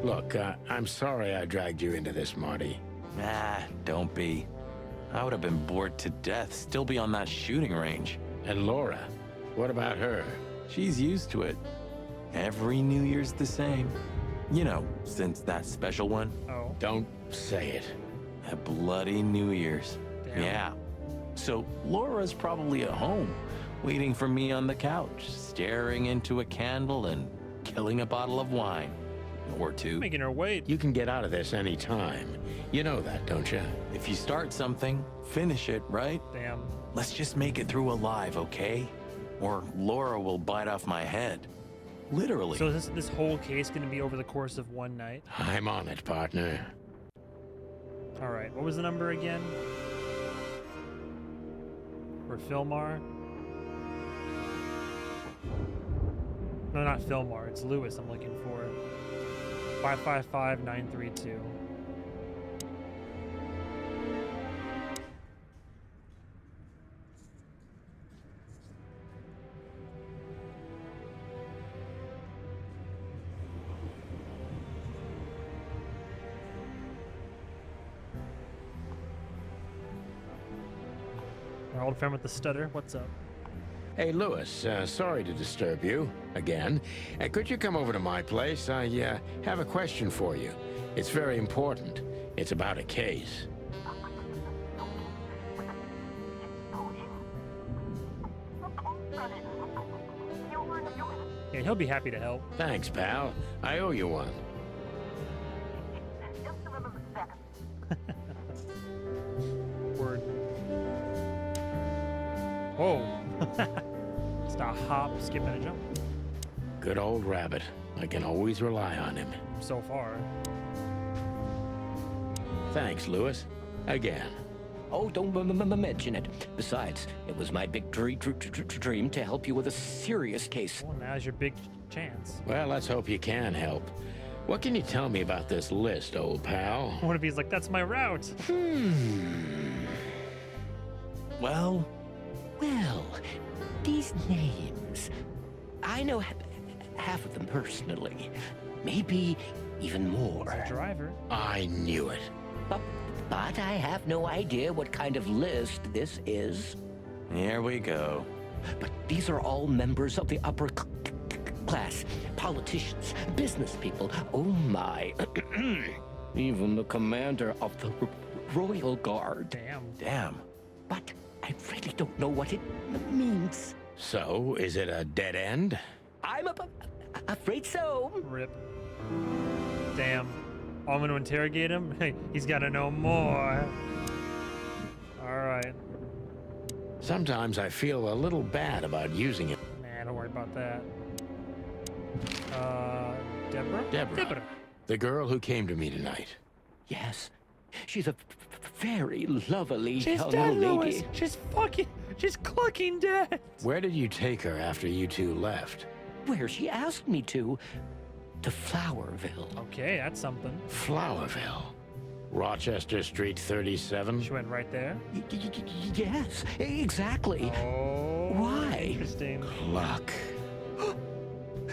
Look, I'm sorry I dragged you into this, Marty. Don't be. I would have been bored to death, still be on that shooting range. And Laura, what about her? She's used to it. Every New Year's the same. You know, since that special one. Oh. Don't say it. A bloody New Year's. Damn. Yeah. So Laura's probably at home, waiting for me on the couch, staring into a candle and killing a bottle of wine. Or two. Making her wait. You can get out of this any time. You know that, don't you? If you start something, finish it, right? Damn. Let's just make it through alive, okay? Or Laura will bite off my head. Literally. So is this whole case going to be over the course of one night? I'm on it, partner. All right. What was the number again? For Philmar? No, not Philmar. It's Lewis I'm looking for. 555932. Our old friend with the stutter, what's up? Hey, Lewis, sorry to disturb you again. Could you come over to my place? I have a question for you. It's very important. It's about a case. Yeah, he'll be happy to help. Thanks, pal. I owe you one. Just remember that. Word. Whoa. Just a hop, skip, and a jump. Good old rabbit. I can always rely on him. So far. Thanks, Lewis. Again. Oh, don't mention it. Besides, it was my big dream to help you with a serious case. Well, now's your big chance. Well, let's hope you can help. What can you tell me about this list, old pal? What if he's like, that's my route? Well, these names. I know half of them personally. Maybe even more. He's a driver. I knew it. But I have no idea what kind of list this is. Here we go. But these are all members of the upper class, politicians, business people. Oh my. Even the commander of the Royal Guard. Damn. But I really don't know what it means. So, is it a dead end? I'm afraid so. Rip. Damn. I'm gonna interrogate him? Hey, he's gotta know more. Alright. Sometimes I feel a little bad about using it. Nah, don't worry about that. Deborah? Deborah. The girl who came to me tonight. Yes. She's a very lovely She's young dead, lady. Lewis. She's clucking dead. Where did you take her after you two left? Where she asked me to Flowerville. Okay, that's something. Flowerville. Rochester Street 37? She went right there? Yes, exactly. Oh, why? Interesting. Luck.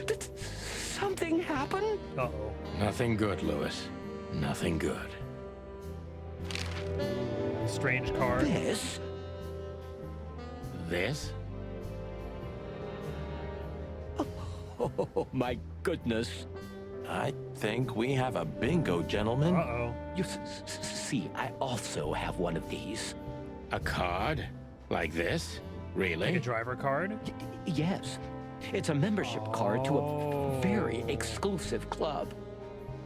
Did something happen? Uh-oh. Nothing good, Lewis. Nothing good. Strange card. This? This? Oh, my goodness. I think we have a bingo, gentlemen. Uh-oh. You see, I also have one of these. A card? Like this? Really? Like a driver card? Yes. It's a membership card to a very exclusive club.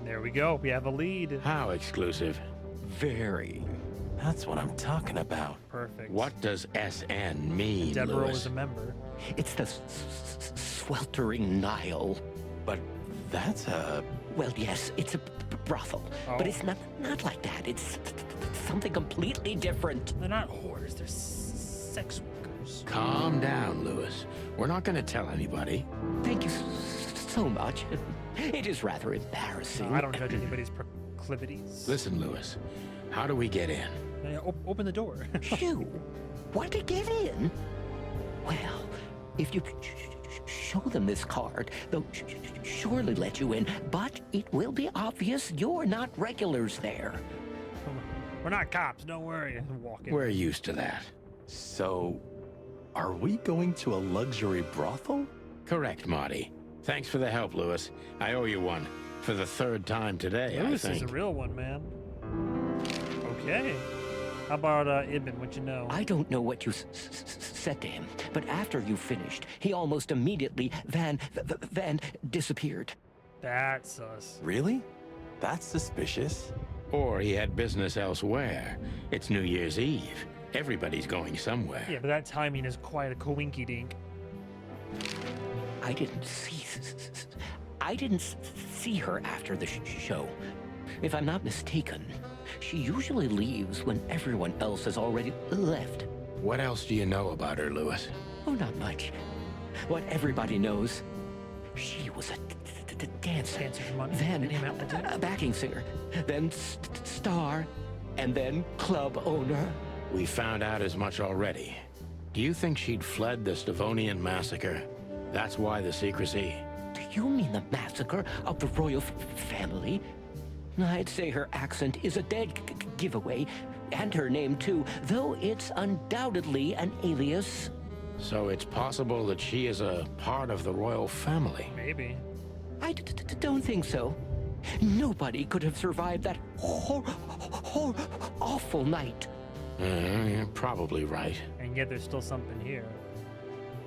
There we go. We have a lead. How exclusive? Very. That's what I'm talking about. Perfect. What does SN mean, Deborah Lewis? was a member. It's the sweltering Nile. But that's a... Well, yes, it's a brothel. Oh. But it's not like that. It's something completely different. They're not whores. They're sex workers. Calm down, Lewis. We're not going to tell anybody. Thank you so much. It is rather embarrassing. No, I don't judge anybody's proclivities. Listen, Lewis. How do we get in? Open the door. You want to get in? Well, if you show them this card, they'll surely let you in, but it will be obvious you're not regulars there. We're not cops, don't worry. Walk in. We're used to that. So, are we going to a luxury brothel? Correct, Marty. Thanks for the help, Lewis. I owe you one. For the third time today, Lewis I is think. a real one, man. Okay. How about Ibn? What you know? I don't know what you said to him, but after you finished, he almost immediately van disappeared. That's us. Really? That's suspicious. Or he had business elsewhere. It's New Year's Eve. Everybody's going somewhere. Yeah, but that timing is quite a coinky dink. I didn't see her after the show. If I'm not mistaken, she usually leaves when everyone else has already left. What else do you know about her, Lewis? Oh, not much. What everybody knows, she was a dancer, for money. then a backing singer, then star, and then club owner. We found out as much already. Do you think she'd fled the Stavonian massacre? That's why the secrecy. Do you mean the massacre of the royal family? I'd say her accent is a dead giveaway, and her name too, though it's undoubtedly an alias. So it's possible that she is a part of the royal family. Maybe. I don't think so. Nobody could have survived that awful night. You're probably right. And yet there's still something here.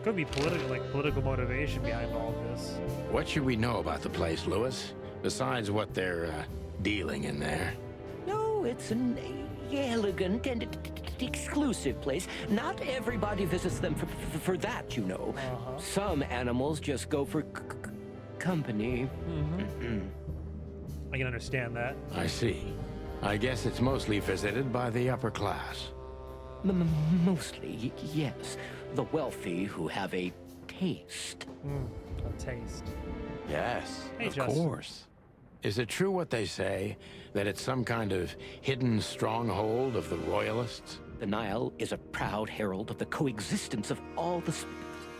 Could be political motivation behind all this. What should we know about the place, Lewis? Besides what they're dealing in there? No, it's an elegant and exclusive place. Not everybody visits them for that, you know. Some animals just go for company. I can understand that. I see. I guess it's mostly visited by the upper class. Mostly, yes. The wealthy who have a taste. A taste. Yes, Hey, of Justin. course. Is it true what they say, that it's some kind of hidden stronghold of the royalists? The Nile is a proud herald of the coexistence of all the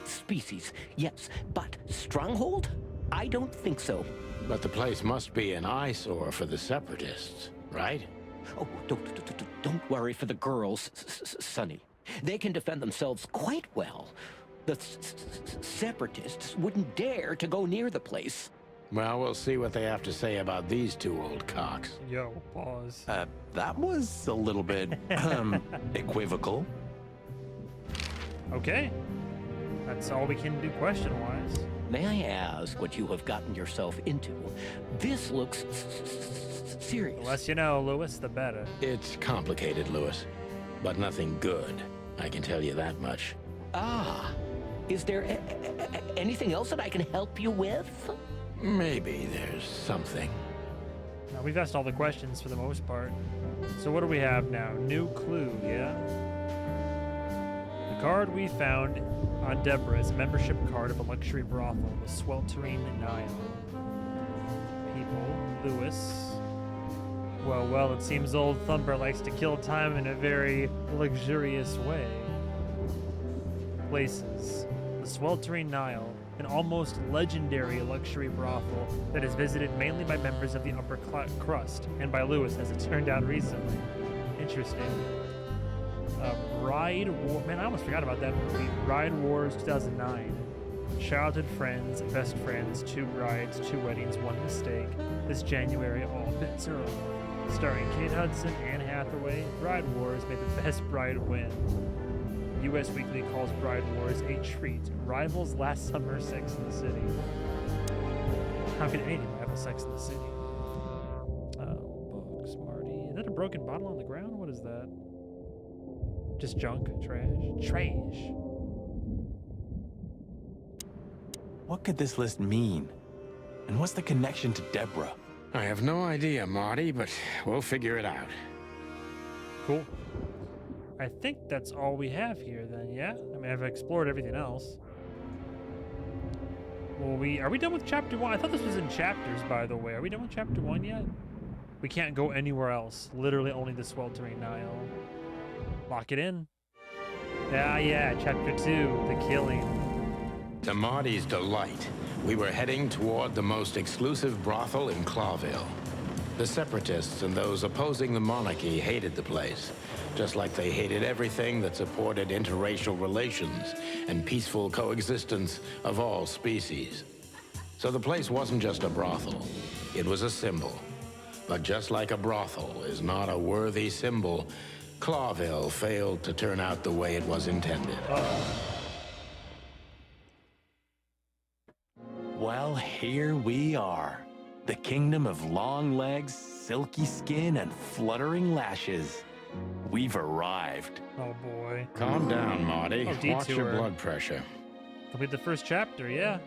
species. Yes, but stronghold? I don't think so. But the place must be an eyesore for the separatists, right? Oh, don't worry for the girls, Sonny. They can defend themselves quite well. The separatists wouldn't dare to go near the place. Well, we'll see what they have to say about these two old cocks. Yo, pause. That was a little bit, equivocal. Okay. That's all we can do question-wise. May I ask what you have gotten yourself into? This looks serious. The less you know, Lewis, the better. It's complicated, Lewis, but nothing good. I can tell you that much. Ah, is there anything else that I can help you with? Maybe there's something. Now, we've asked all the questions for the most part. So what do we have now? New clue, yeah? The card we found on Deborah is a membership card of a luxury brothel, the Sweltering Nile. People, Lewis. Well, it seems old Thumper likes to kill time in a very luxurious way. Places. The Sweltering Nile, an almost legendary luxury brothel that is visited mainly by members of the upper crust, and by Lewis, as it turned out recently. Interesting. Bride War. Man, I almost forgot about that movie. Bride Wars 2009. Childhood friends, best friends, 2 brides, 2 weddings, 1 mistake. This January, all bets are off. Starring Kate Hudson, Anne Hathaway. Bride Wars, may the best bride win. U.S. Weekly calls Bride Wars a treat. Rivals last summer Sex in the City. How can anything rival Sex in the City? Books, Marty. Is that a broken bottle on the ground? What is that? Just junk? Trash? Trash. What could this list mean? And what's the connection to Deborah? I have no idea, Marty, but we'll figure it out. Cool. I think that's all we have here then, yeah? I mean, I've explored everything else. Well, are we done with chapter 1? I thought this was in chapters, by the way. Are we done with chapter 1 yet? We can't go anywhere else. Literally only the Sweltering Nile. Lock it in. Yeah, chapter 2, the killing. To Marty's delight, we were heading toward the most exclusive brothel in Clawville. The separatists and those opposing the monarchy hated the place, just like they hated everything that supported interracial relations and peaceful coexistence of all species. So the place wasn't just a brothel, it was a symbol. But just like a brothel is not a worthy symbol, Clawville failed to turn out the way it was intended. Well, here we are. The kingdom of long legs, silky skin, and fluttering lashes. We've arrived. Oh boy. Calm down, Marty. Oh, Watch your detour. blood pressure. Complete the first chapter, yeah.